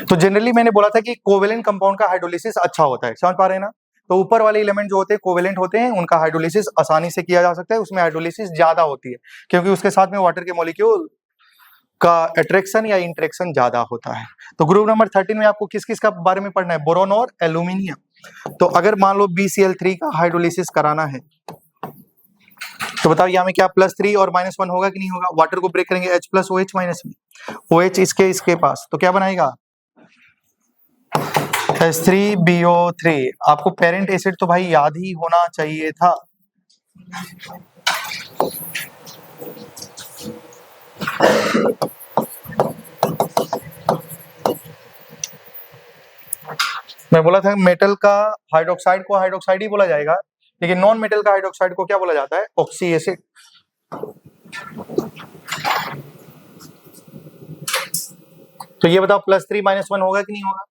तो जनरली मैंने बोला था कि कोवेलेंट कंपाउंड का हाइड्रोलिसिस अच्छा होता है, समझ पा रहे हैं ना। तो ऊपर वाले एलिमेंट जो होते हैं कोवेलेंट होते हैं, उनका हाइड्रोलिसिस आसानी से किया जा सकता है, उसमें हाइड्रोलिसिस ज्यादा होती है क्योंकि उसके साथ में वाटर के मॉलिक्यूल का अट्रैक्शन या इंटरेक्शन ज्यादा होता है। तो ग्रुप नंबर 13 में आपको किस किस का बारे में पढ़ना है, बोरोन और एल्यूमिनियम। तो अगर मान लो BCl3 का हाइड्रोलिसिस कराना है तो बताओ यहाँ में क्या +3 और -1 होगा कि नहीं होगा। वाटर को ब्रेक करेंगे H+ OH -1, OH इसके पास, तो क्या बनाएगा H3BO3। आपको पेरेंट एसिड तो भाई याद ही होना चाहिए था। मैं बोला था मेटल का हाइड्रोक्साइड को हाइड्रोक्साइड ही बोला जाएगा, लेकिन नॉन मेटल का हाइड्रोक्साइड को क्या बोला जाता है, ऑक्सी एसिड। तो ये बताओ +3 -1 होगा कि नहीं होगा।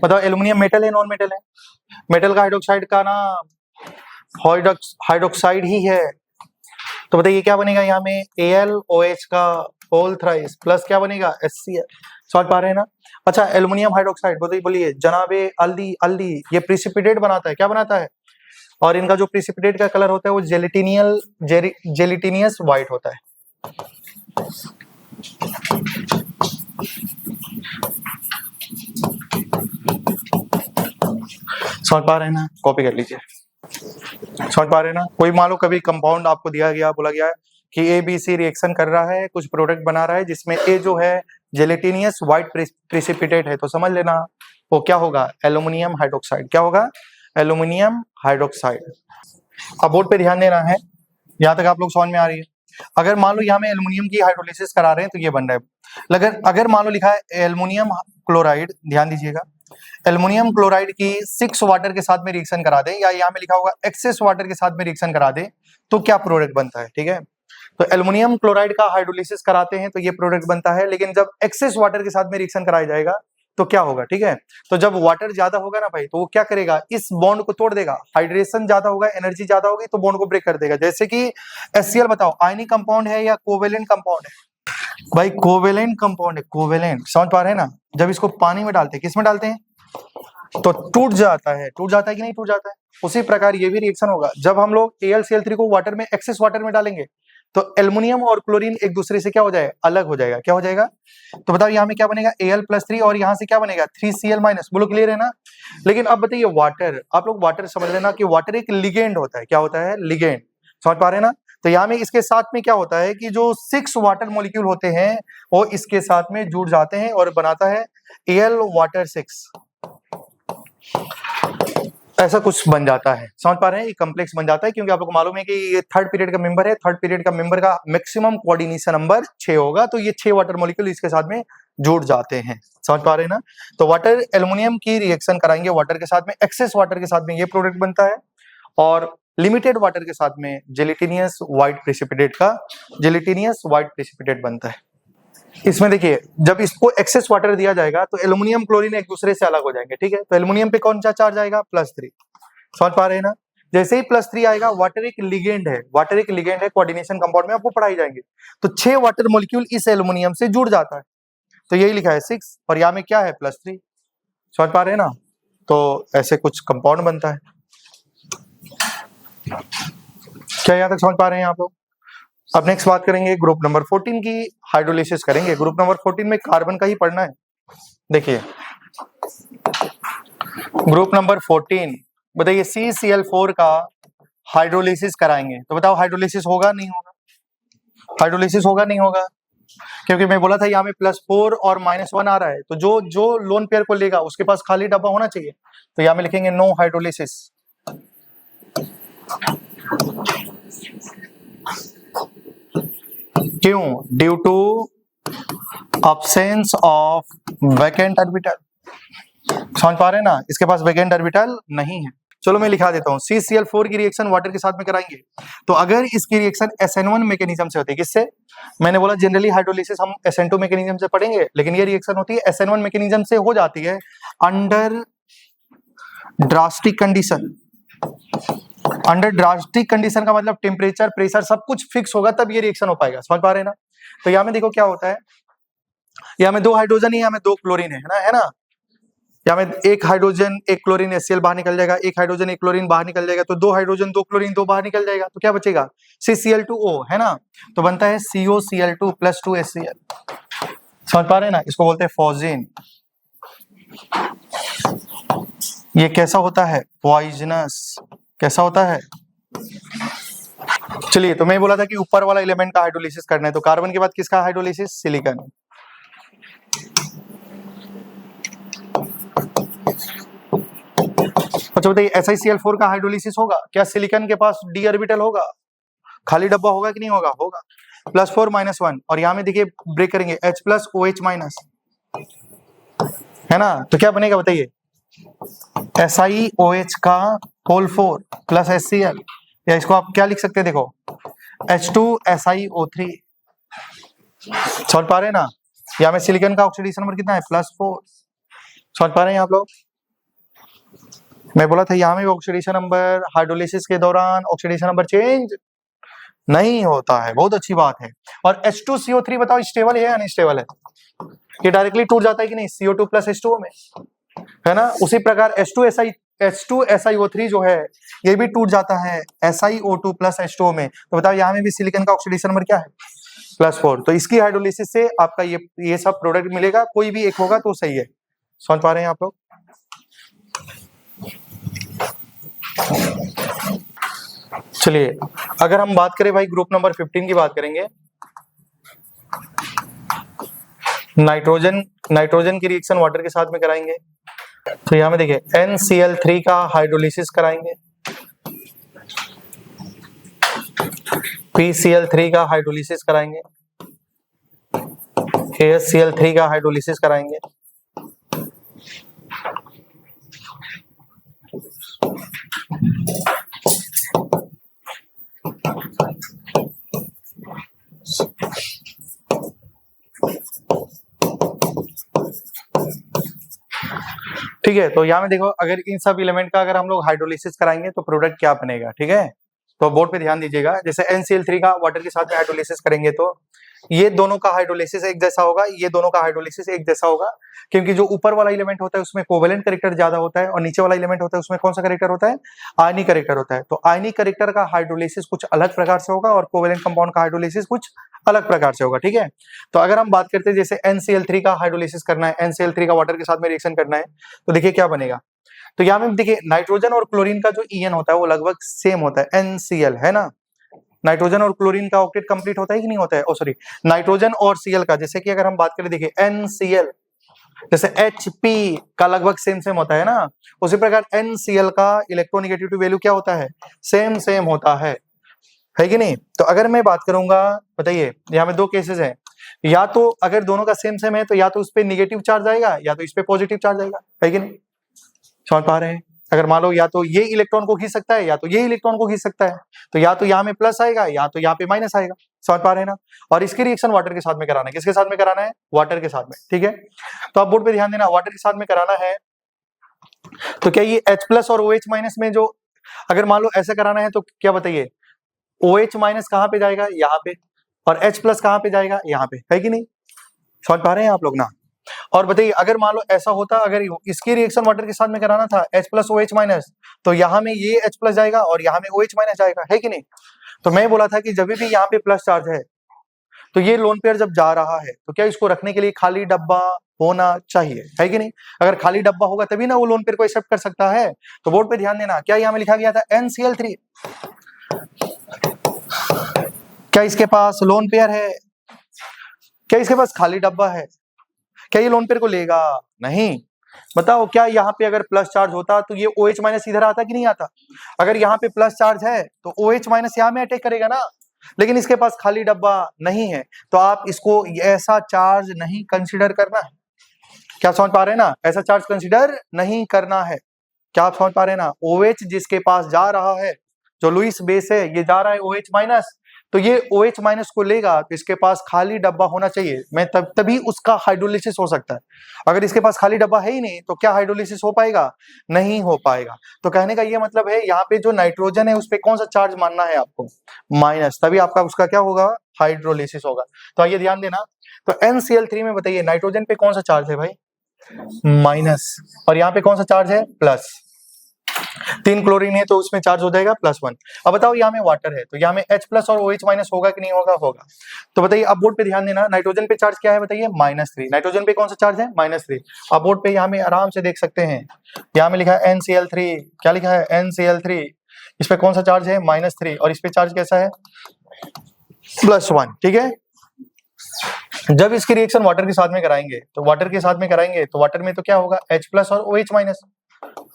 बताओ एल्यूमिनियम मेटल है नॉन मेटल है, मेटल का हाइड्रोक्साइड का ना हाइड्रोक्साइड ही है। तो बताइए क्या बनेगा यहाँ में, AlOH का होल थ्राइस प्लस क्या बनेगा HCl। समझ पा रहे हैं ना। अच्छा एल्युमिनियम हाइड्रोक्साइड बोलिए जनाबे अल्दी अल्दी, ये प्रिसिपिटेट बनाता है, क्या बनाता है। और इनका जो प्रिसिपिटेट का कलर होता है वो जेलिटिनियस व्हाइट होता है। समझ पा रहे हैं ना, कॉपी कर लीजिए। समझ पा रहे हैं ना। कोई मान लो कभी कंपाउंड आपको दिया गया, बोला गया कि ABC रिएक्शन कर रहा है, कुछ प्रोडक्ट बना रहा है जिसमें A जो है जेलेटिनियस व्हाइट प्रिसिपिटेट है, तो समझ लेना वो क्या होगा, एल्युमिनियम हाइड्रोक्साइड। क्या होगा, एल्युमिनियम हाइड्रोक्साइड। अब बोर्ड पे ध्यान देना है, यहाँ तक आप लोग समझ में आ रही है। अगर मान लो यहाँ में एल्युमिनियम की हाइड्रोलिसिस करा रहे हैं तो ये बन रहा है। अगर मान लो लिखा है एल्युमिनियम क्लोराइड, ध्यान दीजिएगा, एल्युमिनियम क्लोराइड की 6 वाटर के साथ में रिएक्शन करा दे, या यहाँ में लिखा होगा एक्सेस वाटर के साथ में रिएक्शन करा दे, तो क्या प्रोडक्ट बनता है, ठीक है। तो एल्युमिनियम क्लोराइड का हाइड्रोलिसिस कराते हैं तो ये प्रोडक्ट बनता है, लेकिन जब एक्सेस वाटर के साथ में रिएक्शन कराया जाएगा तो क्या होगा, ठीक है। तो जब वाटर ज्यादा होगा ना भाई, तो वो क्या करेगा, इस बॉन्ड को तोड़ देगा। हाइड्रेशन ज्यादा होगा, एनर्जी ज्यादा होगी तो बॉन्ड को ब्रेक कर देगा। जैसे कि HCl बताओ आयनिक कंपाउंड है या कोवेलेंट कंपाउंड है, भाई कोवेलेंट कंपाउंड है, कोवेलेंट। समझ पा रहे हैं ना। जब इसको पानी में डालते हैं, किस में डालते हैं, तो टूट जाता है कि नहीं टूट जाता है। उसी प्रकार ये भी रिएक्शन होगा, जब हम लोग AlCl3 को वाटर में एक्सेस वाटर में डालेंगे तो एल्युमिनियम और क्लोरीन एक दूसरे से क्या हो जाएगा, अलग हो जाएगा। क्या हो जाएगा, तो बताओ यहाँ में क्या बनेगा, Al+3 और यहाँ से क्या बनेगा 3Cl-। बोलो क्लियर है ना। लेकिन अब बताइए वाटर, आप लोग वाटर समझ लेना कि वाटर एक लिगेंड होता है। क्या होता है, लिगेंड। समझ पा रहे हैं ना। तो यहाँ में इसके साथ में क्या होता है कि जो 6 वाटर मॉलिक्यूल होते हैं वो इसके साथ में जुड़ जाते हैं और बनाता है Al वाटर 6, ऐसा कुछ बन जाता है। समझ पा रहे हैं, ये कॉम्प्लेक्स बन जाता है क्योंकि आप लोग को मालूम है कि ये थर्ड पीरियड का मेंबर है। थर्ड पीरियड का मेंबर का मैक्सिमम कोऑर्डिनेशन नंबर 6 होगा, तो ये 6 वाटर मॉलिक्यूल इसके साथ में जुड़ जाते हैं। समझ पा रहे हैं ना। तो वाटर एल्युमिनियम की रिएक्शन कराएंगे वाटर के साथ में, एक्सेस वाटर के साथ में ये प्रोडक्ट बनता है, और लिमिटेड वाटर के साथ में जेलेटिनियस व्हाइट प्रेसिपिटेट बनता है। इसमें देखिए जब इसको एक्सेस वाटर दिया जाएगा तो एल्युमिनियम क्लोरीन एक दूसरे से अलग हो जाएंगे, ठीक है। तो एल्युमिनियम पे कौन सा चार्ज आएगा, +3, समझ पा रहे हैं ना? जैसे ही +3 आएगा, वाटर एक लिगेंड है, वाटर एक लिगेंड है, कोऑर्डिनेशन कंपाउंड में आपको पढ़ाई जाएंगे। तो 6 वाटर मॉलिक्यूल इस एल्युमिनियम से जुड़ जाता है, तो यही लिखा है 6 और यहाँ में क्या है +3। समझ पा रहे हैं ना? तो ऐसे कुछ कंपाउंड बनता है। क्या यहाँ तक समझ पा रहे हैं आप लोग? अब नेक्स्ट बात करेंगे ग्रुप नंबर 14 की, हाइड्रोलिसिस करेंगे। ग्रुप नंबर 14 में कार्बन का ही पढ़ना है। देखिए ग्रुप नंबर 14, बताइए CCl4 का हाइड्रोलिसिस कराएंगे, तो बताओ हाइड्रोलिसिस होगा नहीं होगा? हाइड्रोलिसिस होगा नहीं होगा? क्योंकि मैं बोला था यहाँ में +4 और -1 आ रहा है, तो जो जो लोन पेयर को लेगा उसके पास खाली डब्बा होना चाहिए, तो यहाँ में लिखेंगे नो हाइड्रोलिसिस। क्यों? Due to absence of vacant orbital. समझ पा रहे हैं ना? इसके पास वैकेंट ऑर्बिटल नहीं है। चलो मैं लिखा देता हूँ, CCl4 की रिएक्शन वाटर के साथ में कराएंगे, तो अगर इसकी रिएक्शन SN1 मैकेनिज्म से होती है, किससे? मैंने बोला जनरली हाइड्रोलिसिस हम SN2 मैकेनिज्म से पढ़ेंगे, लेकिन ये रिएक्शन होती है SN1 मैकेनिज्म से हो जाती है under drastic condition. Under drastic condition का मतलब टेम्परेचर, प्रेशर सब कुछ फिक्स होगा तब ये रिएक्शन हो पाएगा। समझ पा रहे हैं ना? तो यहाँ में देखो क्या होता है, यहाँ में 2 हाइड्रोजन है, यहाँ में 2 क्लोरीन है ना, है ना? यहाँ में एक हाइड्रोजन एक क्लोरीन HCl बाहर निकल जाएगा, एक हाइड्रोजन एक क्लोरीन बाहर निकल जाएगा, तो 2 हाइड्रोजन 2 क्लोरीन 2 बाहर निकल जाएगा, तो क्या बचेगा? CCl2O, है ना? तो बनता है COCl2 + 2 HCl। समझ पा रहे हैं ना? इसको बोलते हैं फॉजिन। ये कैसा होता है? पॉइजनस। कैसा होता है? चलिए, तो मैं बोला था कि ऊपर वाला एलिमेंट का हाइड्रोलिसिस करना है, तो कार्बन के बाद किसका हाइड्रोलिसिस? सिलिकॉन। अच्छा बताइए, SiCl4 का हाइड्रोलिसिस होगा क्या? सिलिकॉन के पास d ऑर्बिटल होगा, खाली डब्बा होगा कि नहीं होगा? होगा। +4 -1 और यहाँ में देखिए ब्रेक करेंगे H + OH-, है ना? तो क्या बनेगा बताइए? SiOH का होल 4 + HCl, या इसको आप क्या लिख सकते हैं? देखो H2SiO3। समझ पा रहे हैं ना? यहाँ में सिलिकॉन का ऑक्सीडेशन नंबर कितना है? +4। समझ पा रहे हैं आप लोग? मैं बोला था यहाँ में ऑक्सीडेशन नंबर हाइड्रोलिसिस के दौरान ऑक्सीडेशन नंबर चेंज नहीं होता है। बहुत अच्छी बात है। और H2CO3 बताओ स्टेबल है या अनस्टेबल है? ये डायरेक्टली टूट जाता है कि नहीं CO2 + H2O में, है ना? उसी प्रकार H2SiO3 जो है ये भी टूट जाता है SiO2 + H2O में। तो बताओ यहाँ में भी सिलिकॉन का ऑक्सीडेशन नंबर क्या है? +4। तो इसकी हाइड्रोलिसिस से आपका ये सब प्रोडक्ट मिलेगा, कोई भी एक होगा तो सही है। समझ पा रहे हैं आप लोग? चलिए, अगर हम बात करें भाई ग्रुप नंबर 15 की बात करेंगे, नाइट्रोजन की रिएक्शन वाटर के साथ में कराएंगे, तो यहाँ में देखिए NCl3 का हाइड्रोलिसिस कराएंगे, PCl3 का हाइड्रोलिसिस कराएंगे, ASCl3 का हाइड्रोलिसिस कराएंगे, ठीक है? तो यहाँ में देखो, अगर इन सब एलिमेंट का अगर हम लोग हाइड्रोलिसिस कराएंगे तो प्रोडक्ट क्या बनेगा, ठीक है? तो बोर्ड पे ध्यान दीजिएगा। जैसे NCl3 का वाटर के साथ में हाइड्रोलिसिस करेंगे तो ये दोनों का हाइड्रोलिसिस एक जैसा होगा, ये दोनों का हाइड्रोलिसिस एक जैसा होगा, क्योंकि जो ऊपर वाला एलिमेंट होता है उसमें कोवेलेंट कैरेक्टर ज्यादा होता है और नीचे वाला एलिमेंट होता है उसमें कौन सा कैरेक्टर होता है? आयनिक कैरेक्टर होता है। तो आयनिक कैरेक्टर का हाइड्रोलिसिस कुछ अलग प्रकार से होगा और कोवेलेंट कंपाउंड का हाइड्रोलिसिस कुछ अलग प्रकार से होगा, ठीक है? तो अगर हम बात करते हैं जैसे NCl3 का हाइड्रोलिसिस करना है, NCl3 का वाटर के साथ में रिएक्शन करना है, तो देखिए क्या बनेगा। तो यहाँ में देखिए नाइट्रोजन और क्लोरीन का जो EN होता है वो लगभग सेम होता है, NCl, है ना? नाइट्रोजन और क्लोरीन का ऑक्टेट कंप्लीट होता है कि नहीं होता है? ओ सॉरी, नाइट्रोजन और Cl का, जैसे कि अगर हम बात करें देखिए NCl, जैसे Hp का लगभग सेम होता है ना, उसी प्रकार NCl का इलेक्ट्रोनेगेटिविटी वैल्यू क्या होता है? सेम होता है कि नहीं? तो अगर मैं बात करूंगा, बताइए यहाँ में 2 केसेस हैं, या तो अगर दोनों का सेम है तो या तो उस पर निगेटिव चार्ज आएगा या तो इस पे पॉजिटिव चार्ज आएगा, है कि नहीं? समझ पा रहे हैं? अगर मान लो या तो ये इलेक्ट्रॉन को खींच सकता है या तो ये इलेक्ट्रॉन को खींच सकता है, तो या तो यहाँ में प्लस आएगा या तो यहाँ पे माइनस आएगा। समझ पा रहे हैं ना? और इसकी रिएक्शन वाटर के साथ में कराना है। किसके साथ में कराना है? वाटर के साथ में, ठीक है? तो आप बोर्ड पे ध्यान देना, वाटर के साथ में कराना है तो क्या ये H प्लस और OH माइनस में जो अगर मान लो ऐसा कराना है तो क्या बताइए, OH माइनस कहाँ पे जाएगा, यहाँ पे, और H प्लस कहाँ पे जाएगा, यहाँ पे, है कि नहीं? समझ पा रहे हैं आप लोग ना? और बताइए अगर मान लो ऐसा होता, अगर इसकी रिएक्शन वाटर के साथ में कराना था H प्लस OH माइनस, तो यहाँ में ये H प्लस जाएगा और यहाँ में OH माइनस जाएगा, है कि नहीं? तो मैं बोला था कि जब भी यहाँ पे प्लस चार्ज है तो ये लोन पेयर जब जा रहा है तो क्या इसको रखने के लिए खाली डब्बा होना चाहिए, है कि नहीं? अगर खाली डब्बा होगा तभी ना वो लोन पेयर को एक्सेप्ट कर सकता है। तो बोर्ड पे ध्यान देना, क्या यहाँ में लिखा गया था NCl3, क्या इसके पास लोन पेयर है? क्या इसके पास खाली डब्बा है? क्या ये लोन पेयर को लेगा? नहीं। बताओ क्या यहाँ पे अगर प्लस चार्ज होता तो ये OH माइनस इधर आता कि नहीं आता? अगर यहाँ पे प्लस चार्ज है तो OH माइनस यहाँ में अटैक करेगा ना, लेकिन इसके पास खाली डब्बा नहीं है, तो आप इसको ऐसा चार्ज नहीं कंसीडर करना है। क्या समझ पा रहे हैं ना? ऐसा चार्ज कंसीडर नहीं करना है। क्या आप समझ पा रहे हैं ना? OH जिसके पास जा रहा है, जो लुईस बेस है, ये जा रहा है OH माइनस, तो ये OH माइनस को लेगा तो इसके पास खाली डब्बा होना चाहिए, मैं तभी उसका हाइड्रोलिसिस हो सकता है। अगर इसके पास खाली डब्बा है ही नहीं तो क्या हाइड्रोलिसिस हो पाएगा? नहीं हो पाएगा। तो कहने का ये मतलब है यहाँ पे जो नाइट्रोजन है उस पर कौन सा चार्ज मानना है आपको? माइनस, तभी आपका उसका क्या होगा? हाइड्रोलिसिस होगा। तो आइए ध्यान देना, तो NCl3 में बताइए नाइट्रोजन पे कौन सा चार्ज है भाई? माइनस, और यहाँ पे कौन सा चार्ज है? प्लस। 3 क्लोरीन है तो उसमें चार्ज हो जाएगा +1। अब बताओ यहाँ में वाटर है तो यहाँ में H प्लस और OH माइनस होगा कि नहीं होगा? होगा। तो बताइए अब बोर्ड पे ध्यान देना, नाइट्रोजन पे चार्ज क्या है बताइए? -3। नाइट्रोजन पे कौन सा चार्ज है? -3। अब बोर्ड पे यहाँ में आराम से देख सकते हैं, यहाँ में लिखा है NCl3, क्या लिखा है? NCl3। इस पे कौन सा चार्ज है? -3, और इस पे चार्ज कैसा है? +1। ठीक है। जब इसकी रिएक्शन वाटर के साथ में कराएंगे तो वाटर के साथ में कराएंगे तो वाटर में तो क्या होगा? H प्लस और OH माइनस।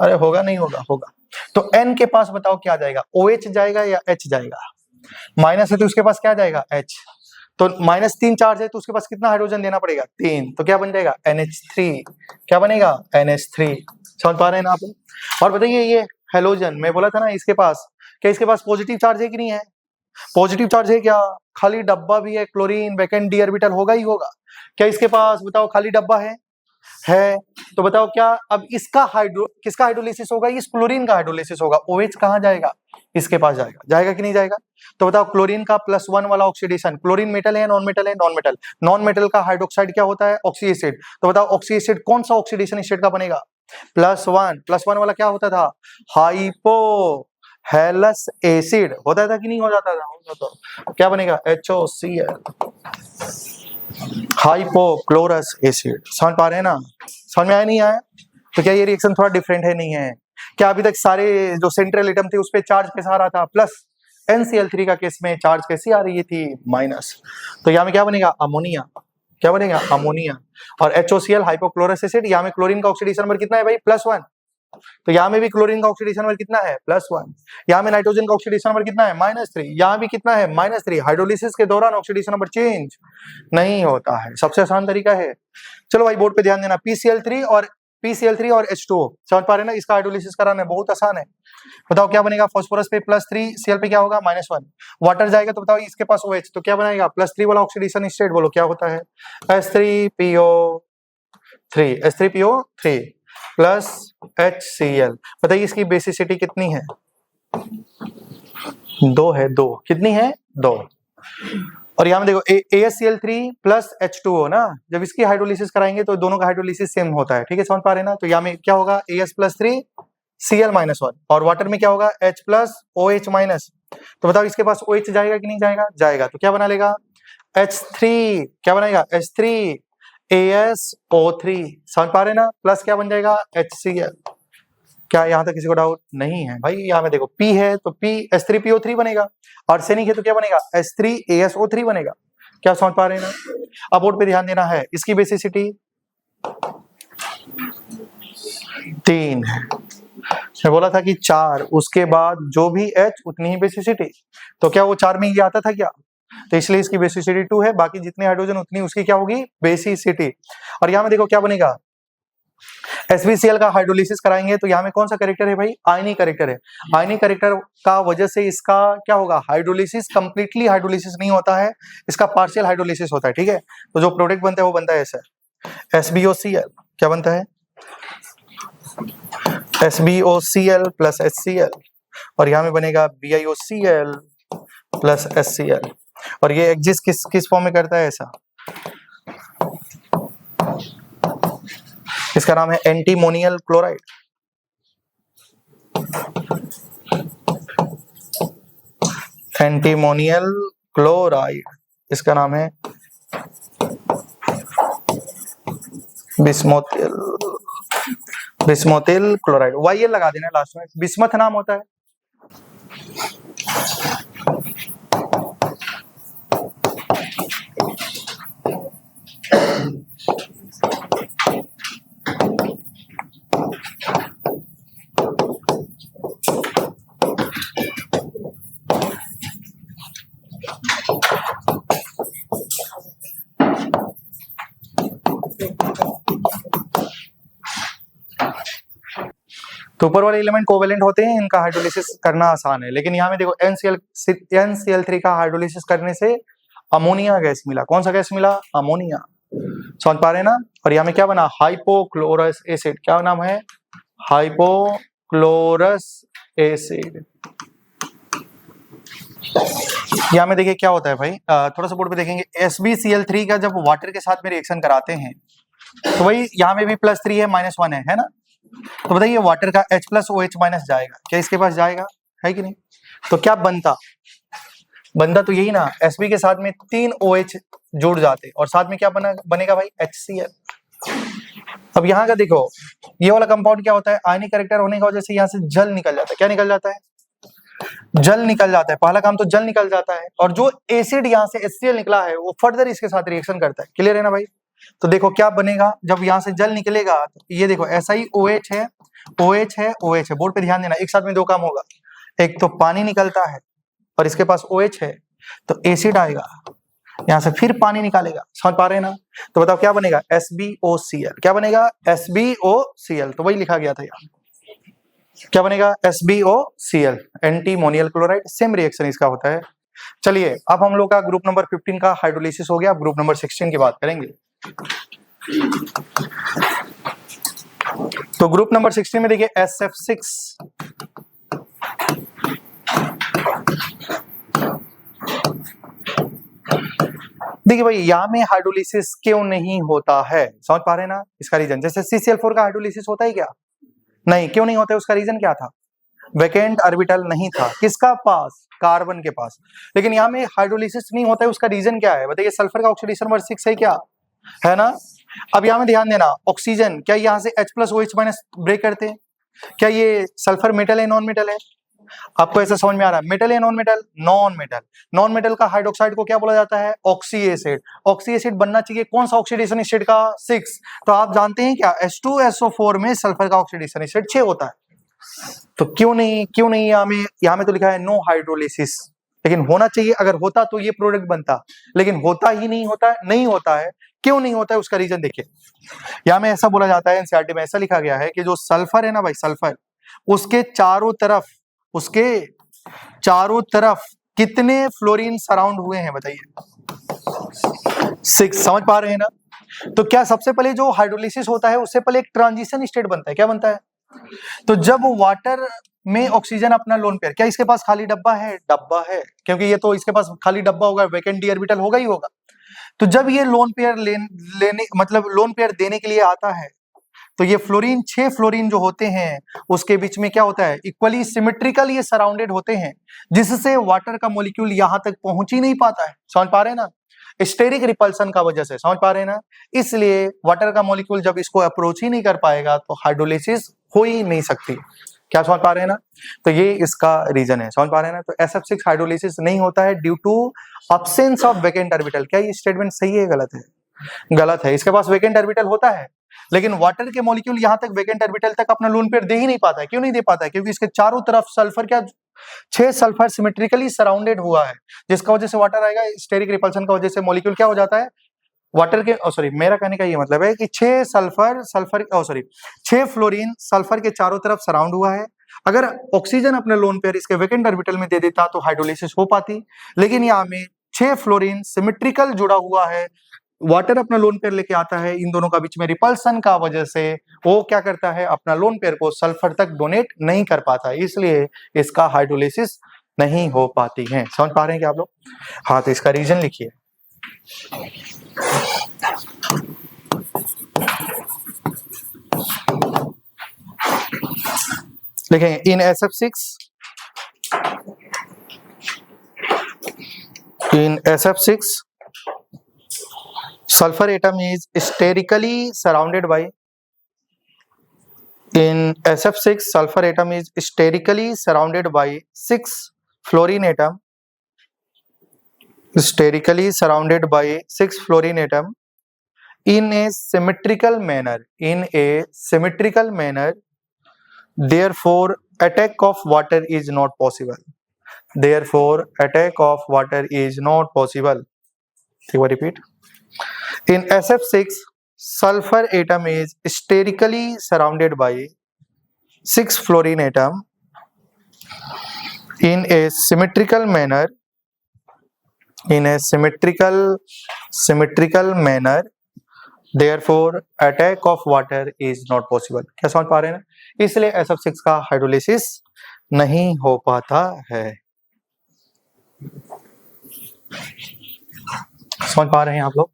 अरे होगा नहीं होगा? होगा। तो N के पास बताओ क्या जाएगा? OH जाएगा या H जाएगा? माइनस है तो उसके पास क्या जाएगा? H। तो -3 चार्ज है तो उसके पास कितना हाइड्रोजन देना पड़ेगा? 3। तो क्या बन जाएगा? NH3। क्या बनेगा? NH3। समझ पा रहे हैं ना आप? और बताइए ये हेलोजन, मैं बोला था ना इसके पास, क्या इसके पास पॉजिटिव चार्ज है कि नहीं है? पॉजिटिव चार्ज है क्या? खाली डब्बा भी है, क्लोरीन वैकेंट डी ऑर्बिटल होगा ही होगा। क्या इसके पास बताओ खाली डब्बा है? तो बताओ क्या अब इसका किसका हाइड्रोलिसिस होगा? इस क्लोरीन का हाइड्रोलिसिस होगा। OH कहाँ जाएगा? इसके पास जाएगा। जाएगा कि नहीं जाएगा? तो बताओ क्लोरीन का +1 वाला ऑक्सीडेशन, क्लोरीन मेटल है नॉन मेटल है? Non metal. नॉन मेटल का हाइड्रोक्साइड क्या होता है? Oxy acid. तो बताओ ऑक्सी एसिड कौन सा ऑक्सीडेशन स्टेट का बनेगा? +1 वाला क्या होता था? हाइपो हेलस एसिड होता था कि नहीं हो जाता था? हो जाता। क्या बनेगा? HOCl, hypochlorous acid. समझ पा रहे हैं ना? समझ में आया नहीं आया? तो क्या ये रिएक्शन थोड़ा डिफरेंट है? नहीं है। क्या अभी तक सारे जो सेंट्रल एटम थे उस पे चार्ज कैसा आ रहा था? प्लस। NCl3 का केस में चार्ज कैसी आ रही थी? माइनस। तो यहाँ में क्या बनेगा? अमोनिया। क्या बनेगा? अमोनिया। और HOCl हाइपोक्लोरस एसिड, यहाँ में क्लोरीन का ऑक्सीडेशन नंबर कितना है भाई? +1। तो यहाँ में भी क्लोरीन का ऑक्सीडेशन नंबर कितना है? +1। यहाँ में नाइट्रोजन का ऑक्सीडेशन नंबर कितना है? -3। यहाँ भी कितना है? -3। हाइड्रोलिसिस के दौरान ऑक्सीडेशन नंबर चेंज नहीं होता है। सबसे आसान तरीका है। चलो भाई बोर्ड पे ध्यान देना, PCl3 और H2O। समझ पा रहे हैं ना? इसका हाइड्रोलिसिस कराना बहुत आसान है। बताओ क्या बनेगा? फास्फोरस पे +3, Cl पे क्या होगा? -1। वाटर जाएगा तो बताओ इसके पास OH, तो क्या बनाएगा? +3 वाला ऑक्सीडेशन स्टेट बोलो क्या होता है? H3PO3 plus HCl। बताइए इसकी बेसिसिटी कितनी है? 2 है। 2 कितनी है? 2। और यहाँ में देखो ASCl3 प्लस H2O ना, जब इसकी हाइड्रोलिसिस कराएंगे तो दोनों का हाइड्रोलिसिस सेम होता है। ठीक है, समझ पा रहे हैं ना? तो यहाँ में क्या होगा? AS+3 Cl-1, और वाटर में क्या होगा? H plus OH minus. तो बताओ इसके पास OH जाएगा कि नहीं जाएगा? जाएगा। तो क्या बना लेगा? H3। क्या बनाएगा? H3 ASO3। समझ पा रहे हैं ना? प्लस क्या बन जाएगा? HCl। क्या यहाँ तक किसी को डाउट नहीं है भाई? यहाँ में देखो P है तो P H3PO3 बनेगा, आर्सेनिक है तो क्या बनेगा? H3ASO3 बनेगा। क्या समझ पा रहे हैं ना? अब बोर्ड पे ध्यान देना है, इसकी बेसिसिटी 3 है। मैं बोला था कि 4, उसके बाद जो भी H उतनी ही बेसिसिटी। तो क्या वो 4 में ये आता था क्या? तो इसलिए इसकी बेसिसिटी 2 है, बाकी जितने हाइड्रोजन उतनी उसकी क्या होगी? बेसिसिटी। और यहाँ में देखो क्या बनेगा? SbCl का हाइड्रोलिसिस कराएंगे तो यहाँ में कौन सा कैरेक्टर है भाई? आयनिक कैरेक्टर है। आयनिक कैरेक्टर का वजह से इसका क्या होगा? हाइड्रोलिसिस कंप्लीटली हाइड्रोलिसिस नहीं होता है, इसका पार्शियल हाइड्रोलिसिस होता है। ठीक है, तो जो प्रोडक्ट बनता है वो बनता है ऐसा, SbOCl। क्या बनता है? SbOCl प्लस HCl, और यहाँ में बनेगा BiOCl प्लस HCl, और ये एग्जिस्ट किस फॉर्म में करता है ऐसा, इसका नाम है एंटीमोनियल क्लोराइड। एंटीमोनियल क्लोराइड, इसका नाम है बिस्मोथिल क्लोराइड। YL लगा देना लास्ट में, बिस्मथ नाम होता है। तो ऊपर वाले एलिमेंट कोवेलेंट होते हैं, इनका हाइड्रोलिसिस करना आसान है, लेकिन यहाँ में देखो NCl3 का हाइड्रोलिसिस करने से अमोनिया गैस मिला। कौन सा गैस मिला? अमोनिया। समझ पा रहे हैं ना? और यहाँ में क्या बना? Hypochlorous acid. क्या नाम है? Hypochlorous acid. यहाँ में देखिए क्या होता है भाई, थोड़ा सा बोर्ड पे देखेंगे। SbCl3 का जब वाटर के साथ में रिएक्शन कराते हैं तो भाई यहाँ में भी +3 है, -1 है ना? तो बताइए वाटर का H प्लस OH माइनस जाएगा क्या इसके पास? जाएगा, है कि नहीं? तो क्या बनता तो यही ना, Sb के साथ में 3 OH जुड़ जाते और साथ में क्या बनेगा भाई? HCl। अब यहाँ का देखो, ये वाला कंपाउंड क्या होता है? आयनिक कैरेक्टर होने की वजह से यहाँ से जल निकल जाता है। क्या निकल जाता है? जल निकल जाता है। पहला काम तो जल निकल जाता है, और जो एसिड यहाँ से HCl निकला है वो फर्दर इसके साथ रिएक्शन करता है। क्लियर है ना भाई? तो देखो क्या बनेगा जब यहाँ से जल निकलेगा, तो ये देखो ऐसा ही OH है, OH है, OH है। बोर्ड पे ध्यान देना, एक साथ में दो काम होगा, एक तो पानी निकलता है और इसके पास OH है, तो एसिड आएगा यहाँ से फिर पानी निकालेगा। समझ पा रहे हैं ना? तो बताओ क्या बनेगा? SbOCl। क्या बनेगा? SbOCl। तो वही लिखा गया था यहाँ। क्या बनेगा? SbOCl, antimonial chloride. Same reaction इसका होता है। चलिए अब हम लोग का ग्रुप नंबर 15 का हाइड्रोलिसिस हो गया। अब ग्रुप नंबर 16 की बात करेंगे। तो ग्रुप नंबर 16 में देखिए SF6, देखिए भाई यहाँ में हाइड्रोलिसिस क्यों नहीं होता है? समझ पा रहे हैं ना? इसका रीजन, जैसे CCl4 का हाइड्रोलिसिस होता है क्या? नहीं। क्यों नहीं होता है? उसका रीजन क्या था? वैकेंट ऑर्बिटल नहीं था। किसका पास? कार्बन के पास। लेकिन यहाँ में हाइड्रोलिसिस नहीं होता है, उसका रीजन क्या है? बताइए। सल्फर का ऑक्सीडेशन नंबर 6 है क्या? है ना? अब यहाँ में ध्यान देना, ऑक्सीजन क्या यहाँ से H plus OH minus break करते हैं? क्या ये सल्फर मेटल है, नॉन मेटल है? आपको ऐसा समझ में आ रहा है? मेटल है, non metal? Non metal. Non metal का हाइड्रोक्साइड को क्या बोला जाता है? Oxy acid. ऑक्सी एसिड बनना चाहिए कौन सा ऑक्सीडेशन स्टेट का? 6। तो आप जानते हैं क्या H2SO4 में सल्फर का ऑक्सीडेशन स्टेट 6 होता है। तो क्यों नहीं यहाँ में तो लिखा है नो हाइड्रोलिसिस, लेकिन होना चाहिए। अगर होता तो ये प्रोडक्ट बनता, लेकिन होता ही नहीं होता है। क्यों नहीं होता है? उसका रीजन देखिए। यहाँ में ऐसा बोला जाता है, एनसीईआरटी में ऐसा लिखा गया है कि जो सल्फर है ना भाई, सल्फर, उसके चारों तरफ कितने फ्लोरीन सराउंड हुए हैं? बताइए। 6। समझ पा रहे हैं ना? तो क्या सबसे पहले जो हाइड्रोलिसिस होता है उससे पहले एक ट्रांजिशन स्टेट बनता है। क्या बनता है? तो जब वाटर में ऑक्सीजन अपना लोन पेयर, क्या इसके पास खाली डब्बा है? डब्बा है, क्योंकि ये तो इसके पास खाली डब्बा होगा, वैकेंट डी ऑर्बिटल होगा ही होगा। तो जब ये लोन पेयर लोन पेयर देने के लिए आता है, तो ये फ्लोरीन 6 फ्लोरीन जो होते हैं उसके बीच में क्या होता है? इक्वली सिमेट्रिकल ये सराउंडेड होते हैं, जिससे वाटर का मॉलिक्यूल यहां तक पहुंच ही नहीं पाता है। समझ पा रहे हैं ना? स्टेरिक रिपल्सन का वजह से। समझ पा रहे हैं ना? इसलिए वाटर का मॉलिक्यूल जब इसको अप्रोच ही नहीं कर पाएगा तो हाइड्रोलिसिस हो ही नहीं सकती। क्या समझ पा रहे हैं ना? तो ये इसका रीजन है। समझ पा रहे हैं ना? तो SF6 हाइड्रोलिसिस नहीं होता है due to absence of vacant orbital. क्या ये स्टेटमेंट सही है, गलत है? गलत है। इसके पास वैकेंट ऑर्बिटल होता है, लेकिन वाटर के मॉलिक्यूल यहां तक वैकेंट ऑर्बिटल तक अपना लोन पेयर दे ही नहीं पाता है। क्यों नहीं दे पाता है? क्योंकि इसके चारों तरफ सल्फर 6 सल्फर सिमेट्रिकली सराउंडेड हुआ है, जिसका वजह से वाटर आएगा। स्टेरिक रिपल्सन का वजह से मॉलिक्यूल क्या हो जाता है? वाटर के मेरा कहने का ये मतलब है कि 6 फ्लोरीन सल्फर के चारों तरफ सराउंड हुआ है। अगर ऑक्सीजन अपने लोन पेयर इसके वैकेंट ऑर्बिटल में दे देता तो हाइड्रोलिसिस हो पाती, लेकिन यहाँ में 6 फ्लोरीन सिमेट्रिकल जुड़ा हुआ है वाटर अपना लोन पेयर लेके आता है, इन दोनों का बीच में रिपल्सन का वजह से वो क्या करता है, अपना लोन पेयर को सल्फर तक डोनेट नहीं कर पाता, इसलिए इसका हाइड्रोलिसिस नहीं हो पाती है। समझ पा रहे हैं क्या आप लोग? हाँ, तो इसका रीजन लिखिए। देखें, इन SF6 sulfur atom is sterically surrounded by six fluorine atom in a symmetrical manner, therefore attack of water is not possible. एक बार repeat. In SF6, sulfur atom is sterically surrounded by 6 fluorine atom in a symmetrical manner, therefore attack of water is not possible. क्या समझ पा रहे हैं ना? इसलिए SF6 का hydrolysis नहीं हो पाता है। समझ पा रहे हैं आप लोग?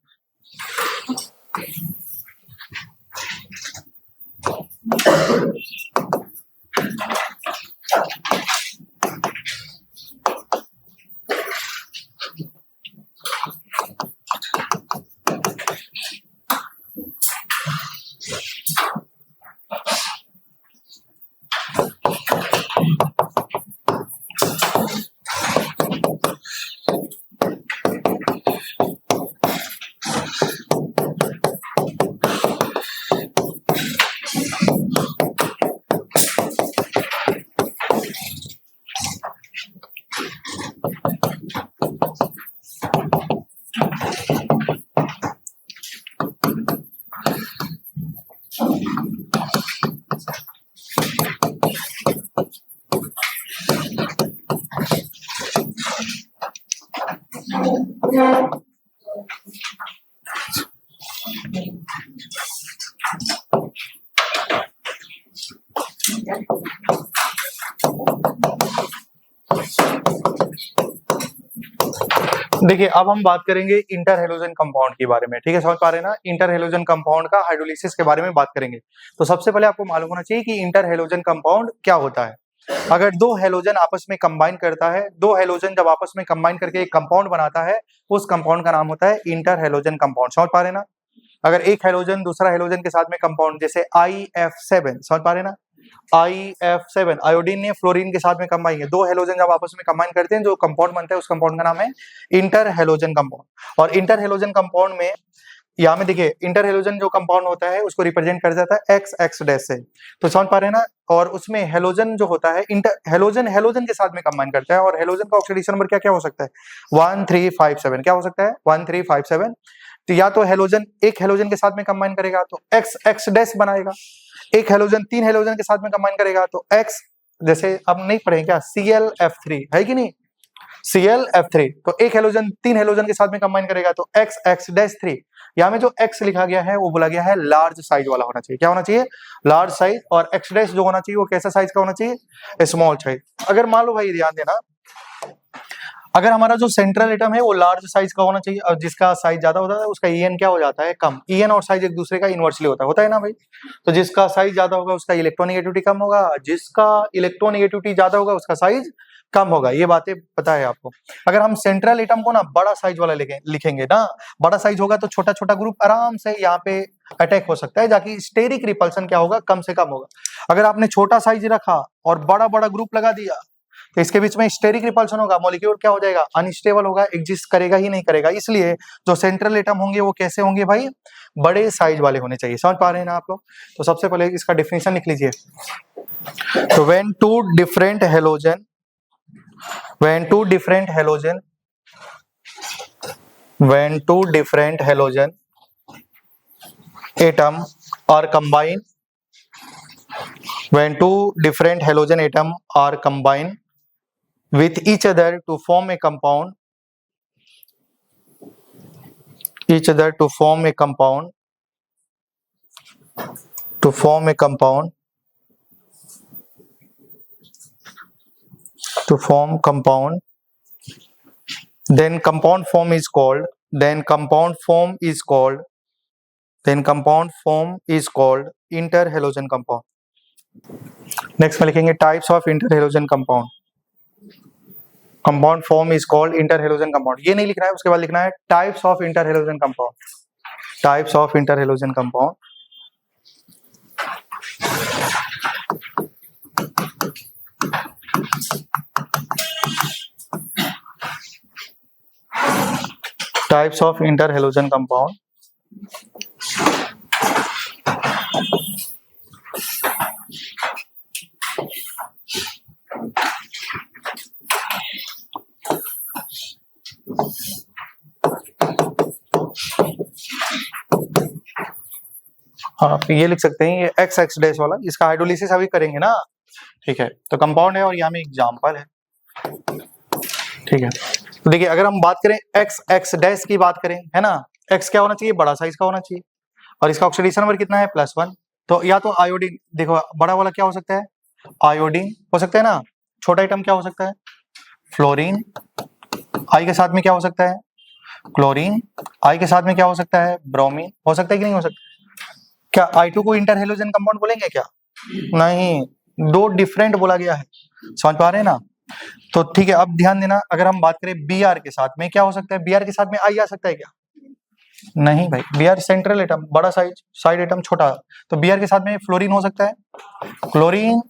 देखिए, अब हम बात करेंगे इंटर हेलोजन कंपाउंड के बारे में। ठीक है, समझ पा रहे हैं ना? इंटर हेलोजन कंपाउंड का हाइड्रोलिसिस के बारे में बात करेंगे। तो सबसे पहले आपको मालूम होना चाहिए कि इंटर हेलोजन कंपाउंड क्या होता है। अगर दो हेलोजन आपस में कंबाइन करता है, दो हेलोजन जब आपस में कंबाइन करके एक कंपाउंड बनाता है, उस कंपाउंड का नाम होता है इंटर हेलोजन कंपाउंड। समझ पा रहे हैं ना? अगर एक हेलोजन दूसरा हेलोजन के साथ में कंपाउंड, जैसे IF7, समझ पा रहे हैं ना? IF7 आयोडीन ने फ्लोरीन के साथ में कंबाइन है, दो हेलोजन जब आपस में कंबाइन करते हैं जो कंपाउंड बनता है, उस कंपाउंड का नाम है इंटर हेलोजन कंपाउंड। और इंटर हेलोजन कंपाउंड में यहाँ में देखिए, इंटर हेलोजन जो कंपाउंड होता है उसको रिप्रेजेंट कर जाता है XX डैश से। तो समझ पा रहे हैं ना? और उसमें हेलोजन जो होता है, इंटर हेलोजन के साथ में कंबाइन करता है, और हेलोजन का ऑक्सीडेशन नंबर क्या क्या हो सकता है? 1357। क्या हो सकता है? 1357। तो या तो हेलोजन एक हेलोजन के साथ में कंबाइन करेगा तो XX डैश बनाएगा, एक हेलोजन तीन हेलोजन के साथ में कंबाइन करेगा तो X, जैसे अब नहीं पढ़ेंगे क्या, ClF3 है कि नहीं? ClF3। तो एक हेलोजन तीन हेलोजन के साथ में कंबाइन करेगा तो XX-3। यहाँ में जो X लिखा गया है वो बोला गया है लार्ज साइज वाला होना चाहिए। क्या होना चाहिए? Large size. और X डैश जो होना चाहिए वो कैसा साइज का होना चाहिए? Small size. अगर मान लो भाई, ध्यान देना, अगर हमारा जो सेंट्रल एटम है वो लार्ज साइज का होना चाहिए, और जिसका साइज ज्यादा होता है उसका EN क्या हो जाता है? कम। EN और साइज एक दूसरे का इनवर्सली होता है ना भाई? तो जिसका साइज ज्यादा होगा उसका इलेक्ट्रोनेगेटिविटी कम होगा, जिसका इलेक्ट्रोनेगेटिविटी ज्यादा होगा उसका साइज कम होगा। ये बातें पता है आपको? अगर हम सेंट्रल एटम को ना बड़ा साइज वाला लिखेंगे ना, बड़ा साइज होगा तो छोटा छोटा ग्रुप आराम से यहाँ पे अटैक हो सकता है, जाकि स्टेरिक रिपल्सन क्या होगा? कम से कम होगा। अगर आपने छोटा साइज रखा और बड़ा बड़ा ग्रुप लगा दिया तो इसके बीच में स्टेरिक रिपल्सन होगा, मॉलिक्यूल क्या हो जाएगा? अनस्टेबल होगा, एग्जिस्ट करेगा ही नहीं करेगा। इसलिए जो सेंट्रल एटम होंगे वो कैसे होंगे भाई? बड़े साइज वाले होने चाहिए। समझ पा रहे हैं ना आप लोग? तो सबसे पहले इसका डेफिनेशन लिख लीजिए। तो when two different halogen atom are combined, when two different halogen atom are combined with each other to form a compound, each other to form a compound, then compound form is called interhalogen compound. Next में लिखेंगे types of interhalogen compound. Compound form is called interhalogen compound. ये नहीं लिखना है, उसके बाद लिखना है types of interhalogen compound. Types of interhalogen compound. Types of interhalogen compound. हाँ, ये लिख सकते हैं, ये एक्स एक्स डैश वाला, इसका हाइड्रोलिसिस अभी करेंगे ना. ठीक है, तो कंपाउंड है और यहाँ में एग्जाम्पल है. ठीक है, तो देखिए अगर हम बात करें एक्स एक्स डैश की बात करें, है ना, एक्स क्या होना चाहिए, बड़ा साइज का होना चाहिए, और इसका ऑक्सीडेशन नंबर कितना है, +1. तो या तो आयोडीन, देखो बड़ा वाला क्या हो सकता है, आयोडीन हो सकता है ना. छोटा आइटम क्या हो सकता है, फ्लोरीन. आई के साथ में क्या हो सकता है, क्लोरीन. आई के साथ में क्या हो सकता है, ब्रोमीन. हो सकता है कि नहीं हो सकता. क्या I2 को इंटरहेलोजन कंपाउंड बोलेंगे क्या, नहीं, दो डिफरेंट बोला गया है. समझ पा रहे हैं ना. तो ठीक है, अब ध्यान देना, अगर हम बात करें Br के साथ में क्या हो सकता है, Br के साथ में I आ सकता है क्या, नहीं भाई, Br सेंट्रल एटम, बड़ा साइड एटम छोटा. तो Br के साथ में फ्लोरीन हो सकता है, क्लोरीन.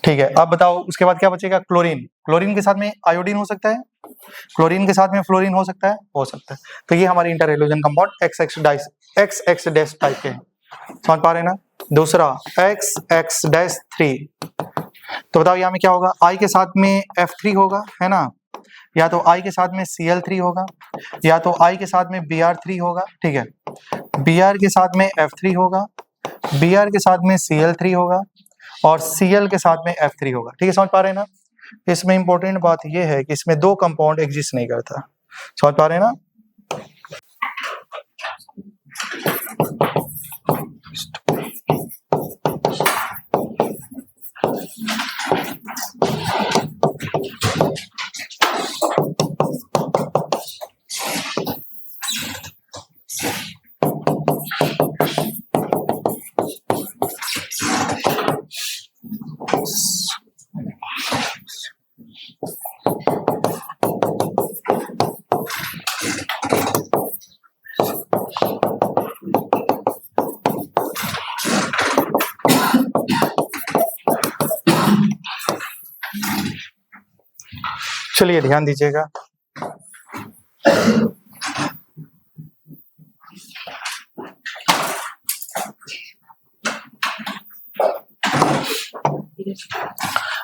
ठीक है, अब बताओ उसके बाद क्या बचेगा, क्लोरीन. क्लोरीन के साथ में आयोडीन हो सकता है, क्लोरीन के साथ में फ्लोरीन हो सकता है, तो ये हमारे interhalogen compound X X dash type के हैं. समझ पा रहे हैं ना. दूसरा एक्स एक्स डैश 3, तो बताओ यहाँ में क्या होगा, I के साथ में F3 होगा, है ना, या तो I के साथ में Cl3 होगा, या तो I के साथ में Br3 होगा. ठीक है, Br के साथ में F3 होगा, Br के साथ में Cl3 होगा, और Cl के साथ में F3 होगा. ठीक है, समझ पा रहे हैं ना. इसमें इंपॉर्टेंट बात यह है कि इसमें दो कंपाउंड एग्जिस्ट नहीं करता. समझ पा रहे हैं ना. चलिए ध्यान दीजिएगा.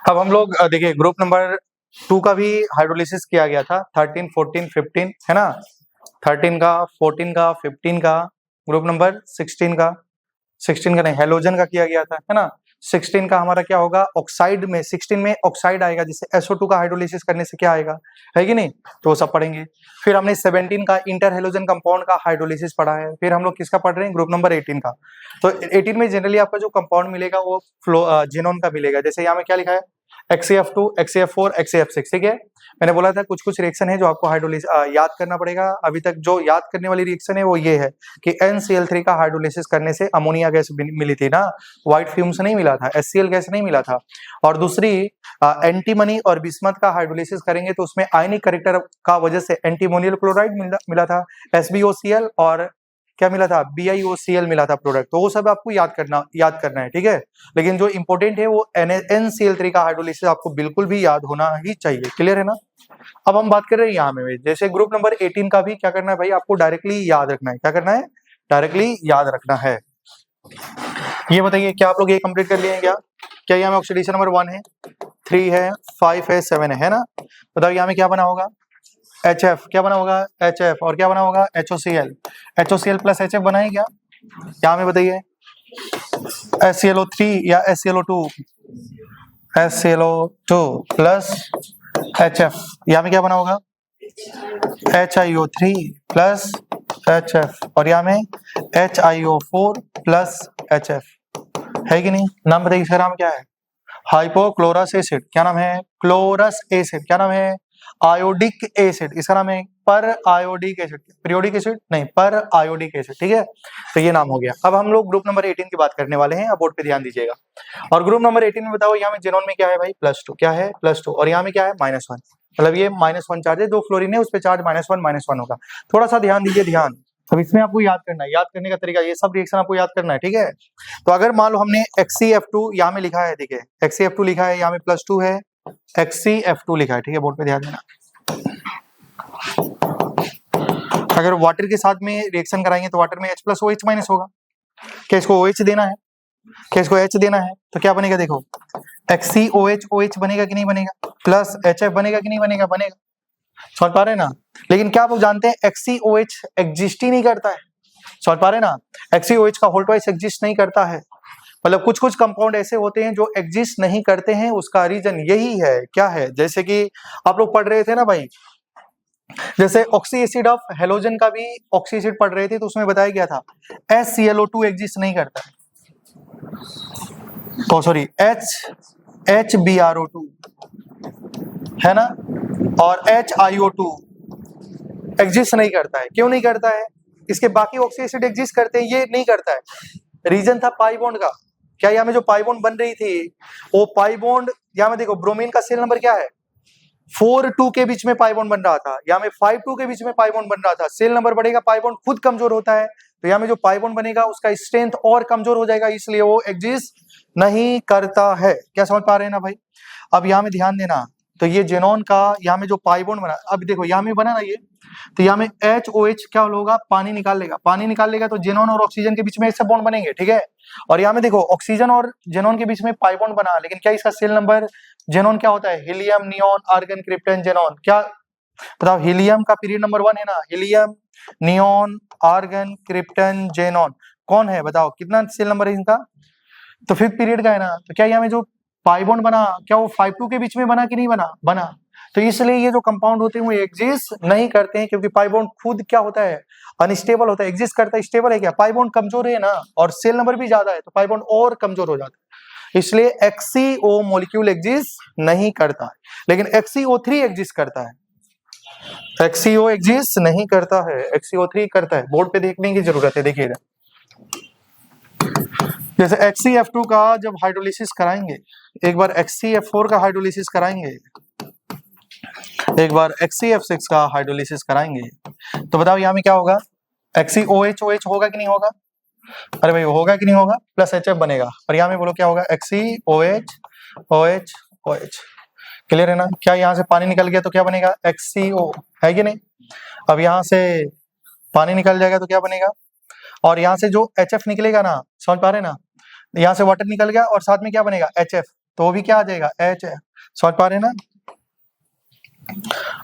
अब हम लोग देखिए ग्रुप नंबर 2 का भी हाइड्रोलिसिस किया गया था, 13, 14, 15, है ना. 13 का, 14 का, 15 का, ग्रुप नंबर 16 का नहीं, हेलोजन का किया गया था, है ना. 16 का हमारा क्या होगा, ऑक्साइड में 16 में ऑक्साइड आएगा, जिससे SO2 का हाइड्रोलिसिस करने से क्या आएगा, है कि नहीं, तो वो सब पढ़ेंगे. फिर हमने 17 का इंटरहेलोजन कंपाउंड का हाइड्रोलिसिस पढ़ा है. फिर हम लोग किसका पढ़ रहे हैं, ग्रुप नंबर 18 का. तो 18 में जनरली आपका जो कंपाउंड मिलेगा वो जेनोन का मिलेगा. जैसे यहाँ में क्या लिखा है, XAF2, XAF4, XAF6. ठीक है, मैंने बोला था कुछ रिएक्शन है जो आपको हाइड्रोलिसिस याद करना पड़ेगा. अभी तक जो याद करने वाली रिएक्शन है वो ये है कि NCl3 का हाइड्रोलिसिस करने से अमोनिया गैस मिली थी ना, व्हाइट फ्यूम्स नहीं मिला था, HCl गैस नहीं मिला था. और दूसरी एंटीमनी और बिस्मथ का हाइड्रोलिसिस करेंगे तो उसमें आयनिक कैरेक्टर का वजह से एंटीमोनियल क्लोराइड मिला था, SbOCl, और क्या मिला था, BiOCl मिला था प्रोडक्ट. तो वो सब आपको याद करना है. ठीक है, लेकिन जो इंपॉर्टेंट है वो NCl3 का हाइड्रोलिसिस आपको बिल्कुल भी याद होना ही चाहिए. क्लियर है ना. अब हम बात कर रहे हैं यहाँ में जैसे ग्रुप नंबर 18 का भी क्या करना है भाई, आपको डायरेक्टली याद रखना है. क्या करना है, डायरेक्टली याद रखना है. ये बताइए क्या आप लोग ये कंप्लीट कर लिए हैं क्या यहाँ में ऑक्सीडेशन नंबर 1 है, 3 है, 5 है, 7 है ना. बताओ यहाँ में क्या बना होगा, HF. क्या बना होगा, HF. और क्या बना होगा, HOCl प्लस HF बना है क्या, यहाँ में बताइए. HClO3 या HClO2 प्लस HF. यहाँ में क्या बना होगा, HiO3 प्लस HF और यहाँ में HiO4 प्लस HF है कि नहीं। नाम बताइए इसका नाम क्या है, हाइपोक्लोरस एसिड। क्या नाम है, क्लोरस एसिड। क्या नाम है, आयोडिक एसिड। इसका नाम है पर आयोडिक एसिड, पीरियोडिक एसिड नहीं, पर आयोडिक एसिड। ठीक है, तो ये नाम हो गया। अब हम लोग ग्रुप नंबर 18 की बात करने वाले हैं, अब बोर्ड पे ध्यान दीजिएगा। और ग्रुप नंबर 18 में बताओ, यहाँ में जेनॉन में क्या है भाई, +2। क्या है, +2 और यहाँ में क्या है, -1। मतलब ये -1 चार्ज है, 2 फ्लोरीन है, उस पर चार्ज -1 होगा। थोड़ा सा ध्यान दीजिए, ध्यान। अब इसमें आपको याद करना है, याद करने का तरीका, ये सब रिएक्शन आपको याद करना है। ठीक है, तो अगर मान लो हमने XCF2 यहाँ में लिखा है, देखिए XCF2 लिखा है, यहाँ में +2 है, XCF2 लिखा है। ठीक है, बोर्ड पे ध्यान देना। अगर वाटर के साथ में रिएक्शन कराएंगे तो वाटर में H+OH- होगा। क्या इसको OH देना है, क्या इसको H देना है, तो क्या बनेगा, देखो XCOH OH बनेगा कि नहीं बनेगा, प्लस HF बनेगा कि नहीं बनेगा, बनेगा। समझ पा रहे हैं ना। लेकिन क्या आप लोग जानते हैं XCOH एग्जिस्ट ही नहीं करता है। समझ पा रहे हैं ना, XCOH का होल ट्वाइस एग्जिस्ट नहीं करता है। मतलब कुछ कुछ कंपाउंड ऐसे होते हैं जो एग्जिस्ट नहीं करते हैं, उसका रीजन यही है। क्या है, जैसे कि आप लोग पढ़ रहे थे ना भाई, जैसे ऑक्सी एसिड ऑफ हेलोजन का भी ऑक्सी एसिड पढ़ रहे थे, तो उसमें बताया गया था HClO2 एग्जिस्ट नहीं करता है, तो सॉरी HBRO2 है ना, और HiO2 एग्जिस्ट नहीं करता है। क्यों नहीं करता है, इसके बाकी ऑक्सी एसिड एग्जिस्ट करते हैं, ये नहीं करता है। रीजन था पाई बॉन्ड का। क्या यहाँ में जो पाई बॉन्ड बन रही थी, वो पाई बॉन्ड, यहाँ में देखो ब्रोमीन का सेल नंबर क्या है, 4-2 के बीच में पाई बॉन्ड बन रहा था, यहाँ में 5-2 के बीच में पाई बॉन्ड बन रहा था। सेल नंबर बढ़ेगा, पाई बॉन्ड खुद कमजोर होता है, तो यहाँ में जो पाई बॉन्ड बनेगा उसका स्ट्रेंथ और कमजोर हो जाएगा, इसलिए वो एग्जिस्ट नहीं करता है। क्या समझ पा रहे हैं ना भाई। अब यहाँ में ध्यान देना, तो ये जेनॉन का यहाँ में जो पाई बॉन्ड बना, अब देखो यहाँ में बना ना ये, तो यहाँ में HOH क्या होगा, पानी निकाल लेगा, पानी निकाल लेगा तो जेनॉन और ऑक्सीजन के बीच में ऐसे बॉन्ड बनेंगे। ठीक है, और यहाँ में देखो ऑक्सीजन और जेनॉन के बीच में पाई बॉन्ड बना, लेकिन क्या इसका सेल नंबर जेनॉन क्या होता है, helium, neon, argon, krypton, xenon. क्या बताओ, हीलियम का पीरियड नंबर 1 है ना, helium, neon, argon, krypton, xenon कौन है बताओ, कितना सेल नंबर है इनका, तो 5th पीरियड का है ना। तो क्या यहाँ में जो पाई बॉन्ड बना, क्या वो 5-2 के बीच में बना कि नहीं बना, बना। तो इसलिए ये जो कंपाउंड होते हैं वो एग्जिस्ट नहीं करते हैं, क्योंकि पाई बॉन्ड खुद क्या होता है, अनस्टेबल होता है। एग्जिस्ट करता है, स्टेबल है क्या, पाई बॉन्ड कमजोर है ना, और सेल नंबर भी ज्यादा है, तो पाई बॉन्ड और कमजोर हो जाता है। इसलिए XCO मॉलिक्यूल एग्जिस्ट नहीं करता है, लेकिन XCO3 एग्जिस्ट करता है। XCO एग्जिस्ट नहीं करता है, XCO3 करता है। बोर्ड पे देखने की जरूरत है, देखिएगा। जैसे XCF2 का जब हाइड्रोलिसिस कराएंगे, एक बार XCF4 का हाइड्रोलिसिस कराएंगे, एक बार XCF6 का हाइड्रोलिसिस कराएंगे, तो बताओ यहाँ में क्या होगा, XCOH OH होगा कि नहीं होगा, अरे भाई होगा कि नहीं होगा, प्लस HF बनेगा, और यहाँ में बोलो क्या होगा, XCOH OH OH। क्लियर है ना। क्या यहाँ से पानी निकल गया तो क्या बनेगा, XCO, है कि नहीं। अब यहाँ से पानी निकल जाएगा तो क्या बनेगा, और यहाँ से जो HF निकलेगा ना, समझ पा रहे हैं ना, यहाँ से वाटर निकल गया और साथ में क्या बनेगा, HF, तो वो भी क्या आ जाएगा, HF। समझ पा रहे हैं ना।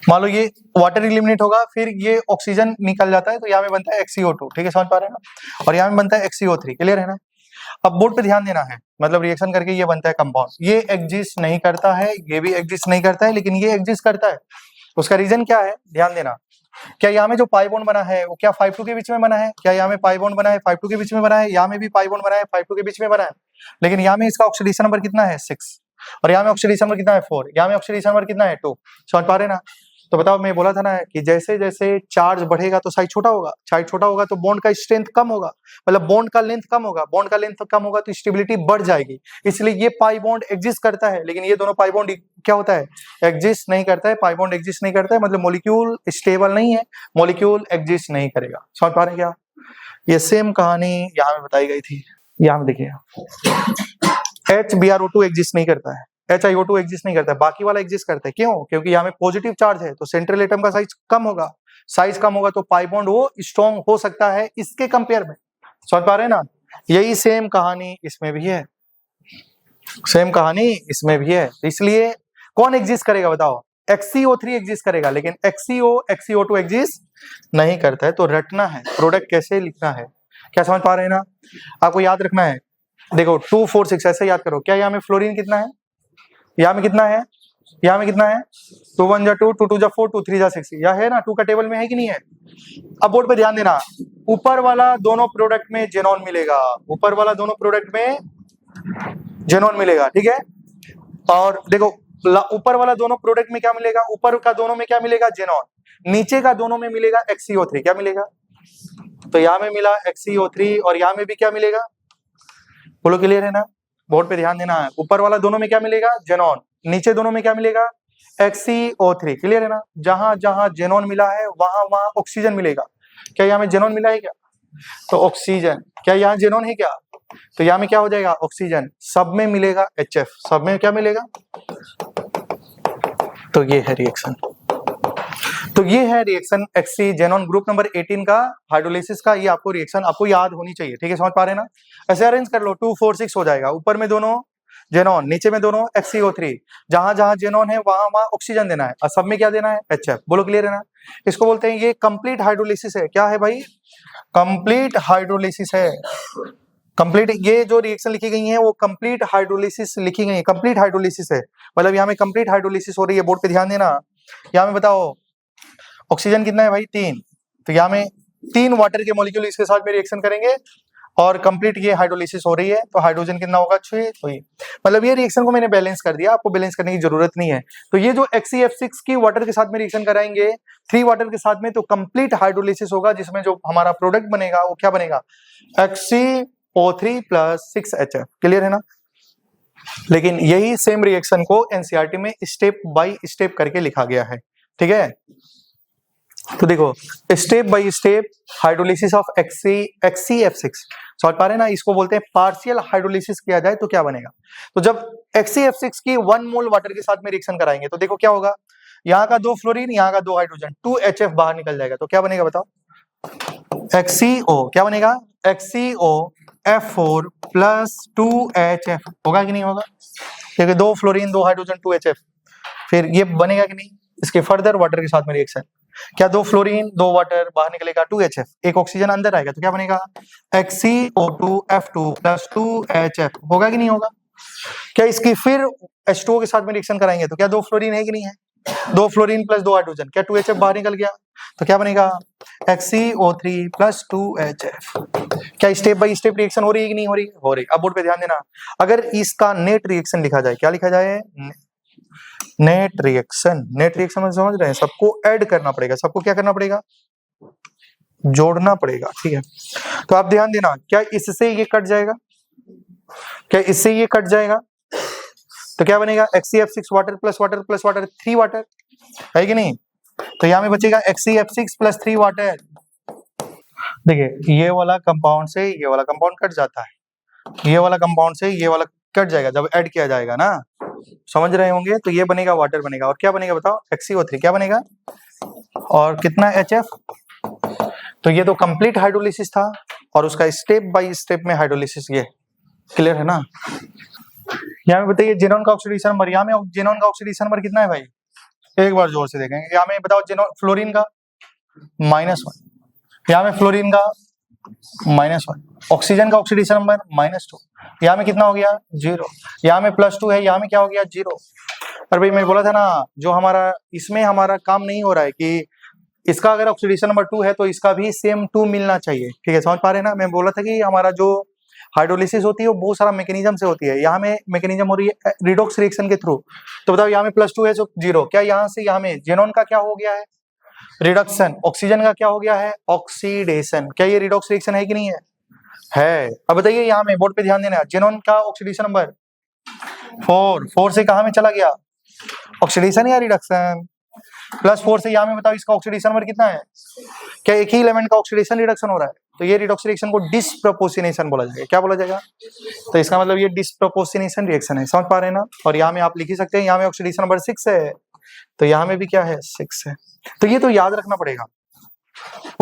मान लो ये वाटर एलिमिनेट होगा, फिर ये ऑक्सीजन निकल जाता है, तो यहाँ में बनता है XCO2। ठीक है, समझ पा रहे हैं ना, और यहाँ में बनता है XCO3। क्लियर है ना। अब बोर्ड पे ध्यान देना है, मतलब रिएक्शन करके ये बनता है कंपाउंड, ये एग्जिस्ट नहीं करता है, ये भी एग्जिस्ट नहीं करता है, लेकिन ये एग्जिस्ट करता है। उसका रीजन क्या है, ध्यान देना। क्या यहाँ में जो पाई बॉन्ड बना है वो क्या 5-2 के बीच में बना है, क्या यहाँ में पाई बॉन्ड बना है 5-2 के बीच में बना है, यहाँ में भी पाई बॉन्ड बना है 5-2 के बीच में बना है, लेकिन यहाँ में इसका ऑक्सीडेशन नंबर कितना है, 6, और यहाँ में ऑक्सीडेशन नंबर कितना है, 4, यहाँ में ऑक्सीडेशन नंबर कितना है, 2। समझ पा रहे हैं ना। तो बताओ, मैं बोला था ना कि जैसे जैसे चार्ज बढ़ेगा तो साइज छोटा होगा, साइज छोटा होगा तो बॉन्ड का स्ट्रेंथ कम होगा, मतलब बॉन्ड का लेंथ कम होगा, बॉन्ड का लेंथ कम होगा तो स्टेबिलिटी बढ़ जाएगी। इसलिए ये पाई बॉन्ड एग्जिस्ट करता है, लेकिन ये दोनों पाई बॉन्ड क्या होता है, एग्जिस्ट नहीं करता है। पाई बॉन्ड एग्जिस्ट नहीं करता है, मतलब मॉलिक्यूल स्टेबल नहीं है, मॉलिक्यूल एग्जिस्ट नहीं करेगा। समझ पा रहे हैं क्या। ये सेम कहानी यहाँ में बताई गई थी, यहाँ में देखिए, HBRO2 एग्जिस्ट नहीं करता है, HiO2 एग्जिस्ट नहीं करता है, बाकी वाला एग्जिस्ट करता है। क्यों, क्योंकि यहाँ में पॉजिटिव चार्ज है, तो सेंट्रल एटम का साइज कम होगा, साइज कम होगा तो पाई बॉन्ड वो स्ट्रॉन्ग हो सकता है इसके कंपेयर में। समझ पा रहे हैं ना। यही सेम कहानी इसमें भी है, सेम कहानी इसमें भी है। इसलिए कौन एग्जिस्ट करेगा बताओ, XCO3 एग्जिस्ट करेगा, लेकिन XCO2 एग्जिस्ट नहीं करता है। तो रटना है, प्रोडक्ट कैसे लिखना है, क्या समझ पा रहे हैं ना। आपको याद रखना है, देखो 2, 4, 6 ऐसे याद करो। क्या यहाँ में फ्लोरीन कितना है, यहाँ में कितना है यहाँ में कितना है 2 1 जा 2 2 2 जा 4 2 3 जा 6 यह है ना 2 का टेबल में है कि नहीं है। अब बोर्ड पे ध्यान देना, ऊपर वाला दोनों प्रोडक्ट में जेनॉन मिलेगा, ऊपर वाला दोनों प्रोडक्ट में जेनॉन मिलेगा, ठीक है। और देखो ऊपर वाला दोनों प्रोडक्ट में क्या मिलेगा, ऊपर का दोनों में क्या मिलेगा जेनॉन, नीचे का दोनों में मिलेगा XeO3, क्या मिलेगा, तो यहाँ में मिला XeO3 और यहाँ में भी क्या मिलेगा, बोलो क्लियर है ना। बोर्ड पे ध्यान देना है, ऊपर वाला दोनों में क्या मिलेगा जेनॉन, नीचे दोनों में क्या मिलेगा XeO3, क्लियर है ना। जहां जहां जेनॉन मिला है वहां वहां ऑक्सीजन मिलेगा। क्या यहाँ में जेनॉन मिला है क्या, तो ऑक्सीजन, क्या यहाँ जेनॉन है क्या, तो यहाँ में क्या हो जाएगा ऑक्सीजन, सब में मिलेगा HF, सब में क्या मिलेगा, तो ये है रिएक्शन। तो ये है reaction Xe xenon group number 18 का हाइड्रोलिसिस का, ये आपको रिएक्शन आपको याद होनी चाहिए, ठीक है, समझ पा रहे हैं ना। ऐसे अरेंज कर लो 2 4 6 हो जाएगा, ऊपर में दोनों जेनॉन, नीचे में दोनों XeO3, जहां जहां जेनॉन है वहां वहां ऑक्सीजन देना है और सब में क्या देना है HF, बोलो क्लियर है ना। इसको बोलते हैं ये कंप्लीट हाइड्रोलिसिस है, क्या है भाई, कंप्लीट हाइड्रोलिसिस है। कंप्लीट, ये जो रिएक्शन लिखी गई है वो कंप्लीट हाइड्रोलिसिस लिखी गई है, कंप्लीट हाइड्रोलिसिस है, मतलब यहाँ में कंप्लीट हाइड्रोलिसिस हो रही है। बोर्ड पे ध्यान देना, यहाँ में बताओ ऑक्सीजन कितना है भाई 3, तो यहाँ में 3 वाटर के मॉलिक्यूल इसके साथ में रिएक्शन करेंगे और कंप्लीट ये हाइड्रोलिसिस हो रही है, तो हाइड्रोजन कितना होगा 6, तो ये मतलब ये रिएक्शन को मैंने बैलेंस कर दिया, आपको बैलेंस करने की जरूरत नहीं है। तो ये जो XeF6 की वाटर के साथ में रिएक्शन कराएंगे 3 वाटर के साथ में, तो कंप्लीट हाइड्रोलिसिस होगा, जिसमें जो हमारा प्रोडक्ट बनेगा वो क्या बनेगा XeO3 + 6HF, क्लियर है ना। लेकिन यही सेम रिएक्शन को एनसीईआरटी में स्टेप बाय स्टेप करके लिखा गया है, ठीक है। तो देखो step by step hydrolysis of XeF6, समझ पा रहे हैं ना, इसको बोलते हैं पार्शियल हाइड्रोलिसिस किया जाए तो क्या बनेगा। तो जब XeF6 की 1 मोल वाटर के साथ में रिएक्शन कराएंगे तो देखो क्या होगा, यहाँ का 2 फ्लोरीन, यहाँ का 2 हाइड्रोजन, 2HF बाहर निकल जाएगा, तो क्या बनेगा बताओ, XeO, क्या बनेगा XeOF4 + 2HF, होगा कि नहीं होगा, क्योंकि 2 फ्लोरीन 2 हाइड्रोजन 2HF, फिर ये बनेगा कि नहीं, इसके फर्दर वाटर के साथ में रिएक्शन, क्या 2 फ्लोरीन 2 वाटर बाहर निकलेगा 2HF, एक ऑक्सीजन अंदर आएगा, तो क्या बनेगा XeO2F2 + 2HF, होगा कि नहीं होगा। क्या इसकी फिर H2O के साथ में रिएक्शन कराएंगे तो क्या 2 फ्लोरीन है कि नहीं है, 2 फ्लोरीन + 2 हाइड्रोजन, क्या 2HF बाहर निकल गया, तो क्या बनेगा XeO3 + 2HF। क्या स्टेप बाय स्टेप रिएक्शन हो रही है कि नहीं हो रही, हो रही। अब बोर्ड पे ध्यान देना, अगर इसका नेट रिएक्शन लिखा जाए, क्या लिखा जाए, नेट रिएक्शन, नेट रिएक्शन में समझ रहे हैं, सबको ऐड करना पड़ेगा, सबको क्या करना पड़ेगा, जोड़ना पड़ेगा, ठीक है। तो आप ध्यान देना, क्या इससे ये कट जाएगा, क्या इससे ये कट जाएगा, तो क्या बनेगा XeF6 water + water + water 3 water, है कि नहीं, तो यहाँ में बचेगा XeF6 + 3 वाटर। देखिए ये वाला कंपाउंड से ये वाला कंपाउंड कट जाता है, ये वाला कंपाउंड से ये वाला कट जाएगा जब ऐड किया जाएगा ना, समझ रहे होंगे। तो ये बनेगा वाटर बनेगा, और क्या बनेगा बताओ XeO3, क्या बनेगा, और कितना HF। तो ये तो कंप्लीट हाइड्रोलिसिस था और उसका स्टेप बाय स्टेप में हाइड्रोलिसिस, ये क्लियर है ना। यहाँ में बताइए जेनॉन का ऑक्सीडेशन नंबर, यहाँ में जेनॉन का ऑक्सीडेशन नंबर कितना है भाई, एक बार जोर से देखेंगे, यहाँ में बताओ जेनॉन फ्लोरीन का -1, यहाँ में फ्लोरीन का -1, ऑक्सीजन का ऑक्सीडेशन नंबर -2, यहाँ में कितना हो गया 0, यहाँ में +2 है, यहाँ में क्या हो गया 0। और भाई मैं बोला था ना, जो हमारा इसमें हमारा काम नहीं हो रहा है कि इसका अगर ऑक्सीडेशन नंबर 2 है तो इसका भी सेम 2 मिलना चाहिए, ठीक है, समझ पा रहे हैं ना। मैं बोला था कि हमारा जो हाइड्रोलिसिस होती है वो बहुत सारा मैकेनिज्म से होती है, यहाँ में मैकेनिज्म हो रही है रिडॉक्स रिएक्शन के थ्रू। तो बताओ यहाँ में +2 है तो 0, क्या यहाँ से यहाँ में जेनॉन का क्या हो गया है रिडक्शन, ऑक्सीजन का क्या हो गया है ऑक्सीडेशन, क्या ये रिडॉक्स रिएक्शन है कि नहीं है। अब बताइए यहाँ में बोर्ड पे ध्यान देना, जेनॉन का ऑक्सीडेशन नंबर 4 से कहाँ में चला गया ऑक्सीडेशन या रिडक्शन, +4 से यहाँ में बताओ इसका ऑक्सीडेशन नंबर कितना है, क्या एक ही एलिमेंट का ऑक्सीडेशन रिडक्शन हो रहा है, तो ये रिडॉक्स रिएक्शन को डिस्प्रोपोर्शनेशन बोला जाएगा, क्या बोला जाएगा, तो इसका मतलब ये डिस्प्रोपोर्शनेशन रिएक्शन है, समझ पा रहे हैं ना। और यहाँ में आप लिख ही सकते हैं, यहाँ में ऑक्सीडेशन नंबर 6 है तो यहाँ में भी क्या है 6 है। तो ये तो याद रखना पड़ेगा,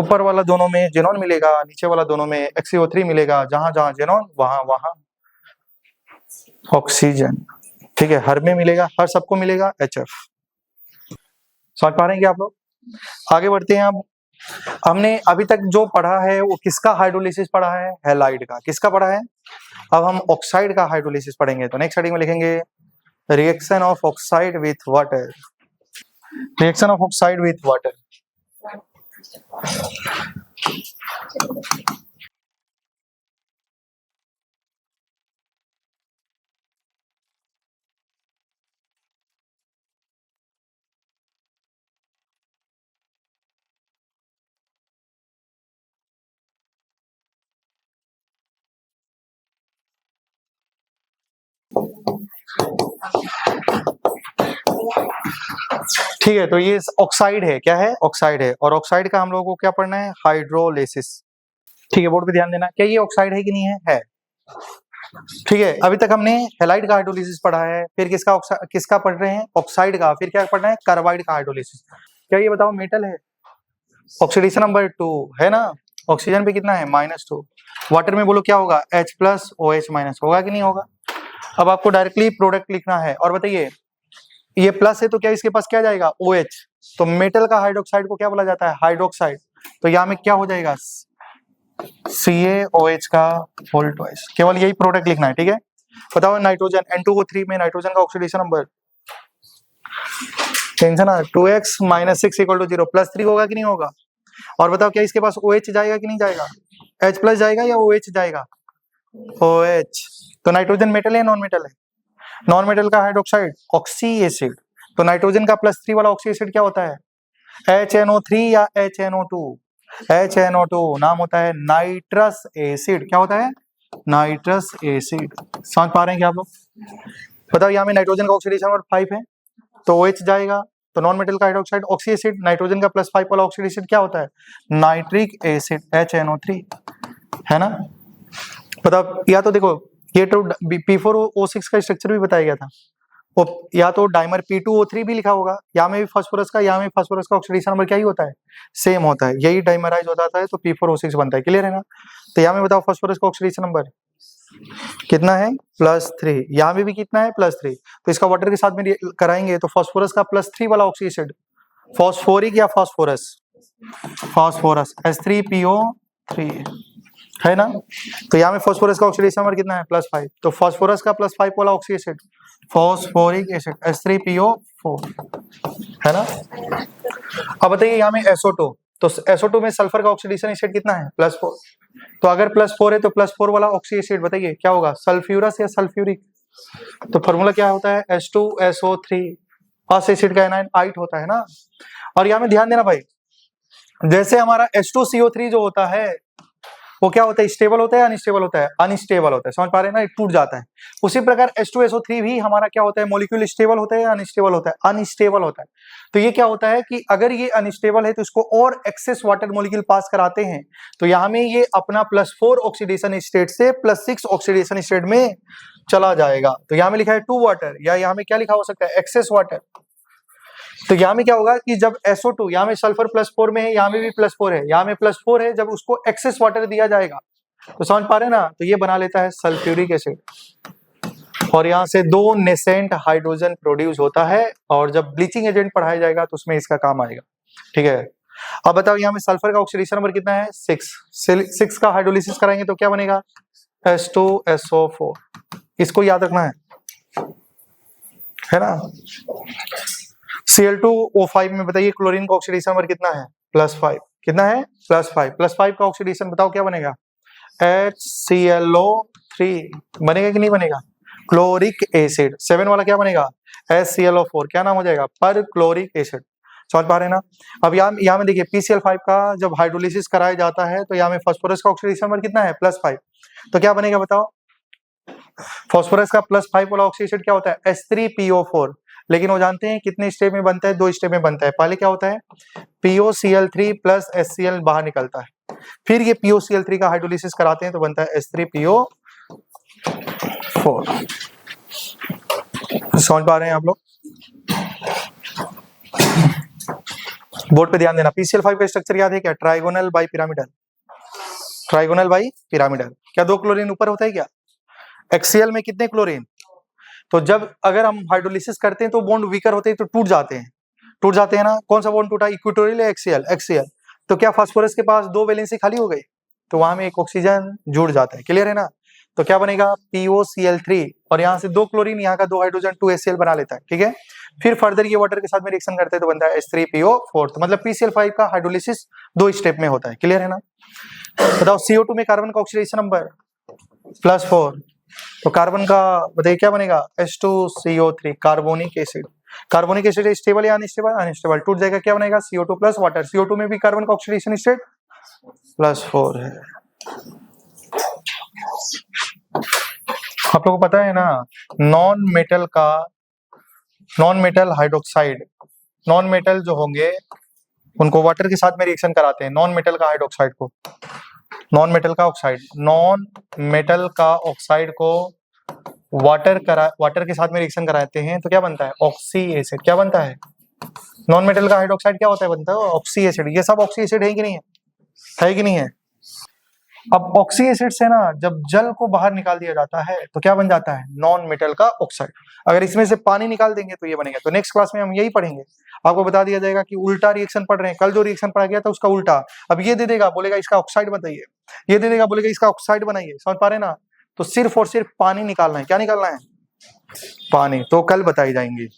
ऊपर वाला दोनों में जेनॉन मिलेगा, नीचे वाला दोनों में XeO3 मिलेगा, जहां जहां जेनॉन वहां वहां ऑक्सीजन, ठीक है, हर में मिलेगा, हर सबको मिलेगा HF। समझ पा रहे हैं क्या आप लोग। आगे बढ़ते हैं। अब हमने अभी तक जो पढ़ा है वो किसका हाइड्रोलिसिस पढ़ा है, हैलाइड का। किसका पढ़ा है, अब हम ऑक्साइड का हाइड्रोलिसिस पढ़ेंगे। तो नेक्स्ट हेडिंग में लिखेंगे reaction of oxide with water, reaction of oxide with water. ठीक है, तो ये ऑक्साइड है, क्या है? ऑक्साइड है। और ऑक्साइड का हम लोगों को क्या पढ़ना है? हाइड्रोलिसिस। ठीक है, बोर्ड पे ध्यान देना, क्या ये ऑक्साइड है कि नहीं है? है। ठीक है, अभी तक हमने हैलाइड का हाइड्रोलिसिस पढ़ा है, फिर किसका पढ़ रहे हैं? ऑक्साइड का, फिर क्या पढ़ना है? कार्बाइड का हाइड्रोलिसिस। क्या ये बताओ मेटल है? ऑक्सीडेशन नंबर 2 है ना, ऑक्सीजन पे कितना है? -2। वाटर में बोलो क्या होगा? H+ OH- होगा कि नहीं होगा? अब आपको डायरेक्टली प्रोडक्ट लिखना है। और बताइए, ये प्लस है तो क्या इसके पास क्या जाएगा? OH। तो मेटल का हाइड्रोक्साइड को क्या बोला जाता है? हाइड्रोक्साइड। तो यहाँ में क्या हो जाएगा? CaOH का होल ट्वाइस। केवल यही प्रोडक्ट लिखना है, ठीक है। बताओ नाइट्रोजन N2O3 में नाइट्रोजन का ऑक्सीडेशन नंबर, टेंशन आ, 2x - 6 = 0, +3 होगा कि नहीं होगा? और बताओ क्या इसके पास OH जाएगा कि नहीं जाएगा? H+ जाएगा या OH जाएगा? OH। तो नाइट्रोजन मेटल है, नॉन मेटल है? नॉन मेटल का हाइड्रोक्साइड ऑक्सी एसिड। तो नाइट्रोजन का +3 वाला ऑक्सी एसिड क्या होता है? HNO3 या HNO2? HNO2 नाम होता है नाइट्रस एसिड। क्या होता है? Nitrous acid. समझ पा रहे हैं क्या आप लोग? बताओ यहाँ में नाइट्रोजन का ऑक्सीडेशन नंबर 5 है, तो OH जाएगा। तो नॉन मेटल का हाइड्रोक्साइड ऑक्सी एसिड, नाइट्रोजन का +5 वाला ऑक्सीडेशन क्या होता है? नाइट्रिक एसिड HNO3, है ना। बताओ, या तो देखो ये तो P4O6 का स्ट्रक्चर भी बताया गया था, वो या तो डाइमर P2O3 भी लिखा होगा, यहाँ में भी फास्फोरस का, यहाँ में फास्फोरस का ऑक्सीडेशन नंबर क्या ही होता है? सेम होता है। यही डाइमराइज होता है तो P4O6 बनता है। क्लियर है ना। तो यहाँ में बताओ फास्फोरस का ऑक्सीडेशन नंबर कितना है? +3। यहाँ में भी कितना है? +3। तो इसका वाटर के साथ में कराएंगे तो फास्फोरस का +3 वाला ऑक्सी एसिड, फॉस्फोरिक या फास्फोरस? फास्फोरस H3PO3, है ना। तो यहाँ में फास्फोरस का ऑक्सीडेशन नंबर कितना है? +5। तो फास्फोरस का +5 वाला oxy acid phosphoric acid H3PO4, है ना। अब बताइए यहाँ में SO2, तो SO2 में सल्फर का ऑक्सीडेशन एसिड कितना है? +4। तो अगर +4 है तो +4 वाला ऑक्सी एसिड बताइए क्या होगा? सल्फ्यूरस या सल्फ्यूरिक? तो फॉर्मूला क्या होता है? H2SO3। फर्स्ट एसिड का एनायन आइट होता है ना। और यहाँ में ध्यान देना भाई, जैसे हमारा H2CO3 जो होता है वो क्या होता है? स्टेबल होता है, अनस्टेबल होता है? अनस्टेबल होता है। समझ पा रहे हैं ना, टूट जाता है। उसी प्रकार H2SO3 भी हमारा क्या होता है? मॉलिक्यूल स्टेबल होता है या अनस्टेबल होता है? अनस्टेबल होता है। तो ये क्या होता है कि अगर ये अनस्टेबल है तो इसको और एक्सेस वाटर मॉलिक्यूल पास कराते हैं, तो यहाँ में ये अपना +4 ऑक्सीडेशन स्टेट से +6 ऑक्सीडेशन स्टेट में चला जाएगा। तो यहाँ में लिखा है 2 वाटर, या यहाँ में क्या लिखा हो सकता है? Excess water. तो यहाँ में क्या होगा कि जब SO2, यहाँ में सल्फर +4 में है, यहाँ में भी +4 है, यहाँ में +4 है, जब उसको एक्सेस वाटर दिया जाएगा तो समझ पा रहे हैं ना, तो ये बना लेता है सल्फ्यूरिक एसिड, और यहाँ से 2 नेसेंट हाइड्रोजन प्रोड्यूस होता है। और जब ब्लीचिंग एजेंट पढ़ाया जाएगा तो उसमें इसका काम आएगा। ठीक है, अब बताओ यहाँ में सल्फर का ऑक्सीडेशन नंबर कितना है? 6 का हाइड्रोलिसिस कराएंगे तो क्या बनेगा? H2SO4। इसको याद रखना है ना। Cl2O5 में बताइए क्लोरीन का ऑक्सीडेशन नंबर कितना है? +5। कितना है? +5। +5 का ऑक्सीडेशन बताओ क्या बनेगा? HClO3 बनेगा कि नहीं बनेगा? Chloric acid. 7 वाला क्या बनेगा? HClO4। क्या नाम हो जाएगा? पर क्लोरिक एसिड। समझ पा रहे हैं ना। अब यहाँ में देखिए PCl5 का जब हाइड्रोलिसिस कराया जाता है तो यहाँ में फास्फोरस का ऑक्सीडेशन नंबर कितना है? +5। तो क्या बनेगा बताओ? फास्फोरस का +5 वाला ऑक्सी एसिड क्या होता है? H3PO4। लेकिन वो जानते हैं कितने स्टेप में बनता है? 2 स्टेप में बनता है। पहले क्या होता है? POCl3 + HCl बाहर निकलता है, फिर ये POCl3 का हाइड्रोलिसिस कराते हैं तो बनता है H3PO4। समझ पा रहे हैं आप लोग? बोर्ड पे ध्यान देना। PCl5 का स्ट्रक्चर याद है क्या? Trigonal bi pyramidal. Trigonal bi pyramidal. क्या 2 क्लोरीन ऊपर होता है क्या? HCl में कितने क्लोरीन? तो जब अगर हम हाइड्रोलिसिस करते हैं तो बॉन्ड वीकर होते हैं तो टूट जाते हैं ना। कौन सा बॉन्ड टूटा? इक्वेटोरियल या एक्सियल? तो क्या फास्फोरस के पास 2 वैलेंसी खाली हो गई तो वहां में एक ऑक्सीजन जुड़ जाता है। क्लियर है ना। तो क्या बनेगा POCl3 और यहाँ से 2 क्लोरीन, यहाँ का 2 हाइड्रोजन 2 HCl बना लेता है, ठीक है। फिर फर्दर ये वाटर के साथ में रिएक्शन करते हैं तो बनता है H3PO4, तो मतलब PCl5 का हाइड्रोलिसिस 2 स्टेप में होता है, क्लियर है ना। बताओ CO2 में कार्बन का ऑक्सीडेशन नंबर +4, तो कार्बन का बताइए क्या बनेगा H2CO3 carbonic acid. Carbonic acid stable या अनस्टेबल, अनस्टेबल, टूट जाएगा, क्या बनेगा CO2 प्लस वाटर। CO2 में भी कार्बन का ऑक्सीडेशन स्टेट +4 है। आप लोगों को पता है ना, non metal hydroxide, non metal जो होंगे उनको वाटर के साथ में रिएक्शन कराते हैं, नॉन मेटल का हाइड्रोक्साइड को, नॉन मेटल का ऑक्साइड को वाटर के साथ में रिएक्शन कराते हैं तो क्या बनता है ऑक्सी एसिड। क्या बनता है नॉन मेटल का हाइड्रोक्साइड, क्या होता है बनता है ऑक्सी एसिड। ये सब ऑक्सी एसिड है कि नहीं है, है कि नहीं है। अब ऑक्सी एसिड से ना जब जल को बाहर निकाल दिया जाता है तो क्या बन जाता है नॉन मेटल का ऑक्साइड। अगर इसमें से पानी निकाल देंगे तो ये बनेगा। तो नेक्स्ट क्लास में हम यही पढ़ेंगे, आपको बता दिया जाएगा कि उल्टा रिएक्शन पढ़ रहे हैं, कल जो रिएक्शन पढ़ा गया था उसका उल्टा। अब ये दे देगा बोलेगा इसका ऑक्साइड बताइए, ये दे देगा बोलेगा इसका ऑक्साइड बनाइए, समझ पा रहे ना। तो सिर्फ और सिर्फ पानी निकालना है, क्या निकालना है पानी, तो कल बताई जाएंगी।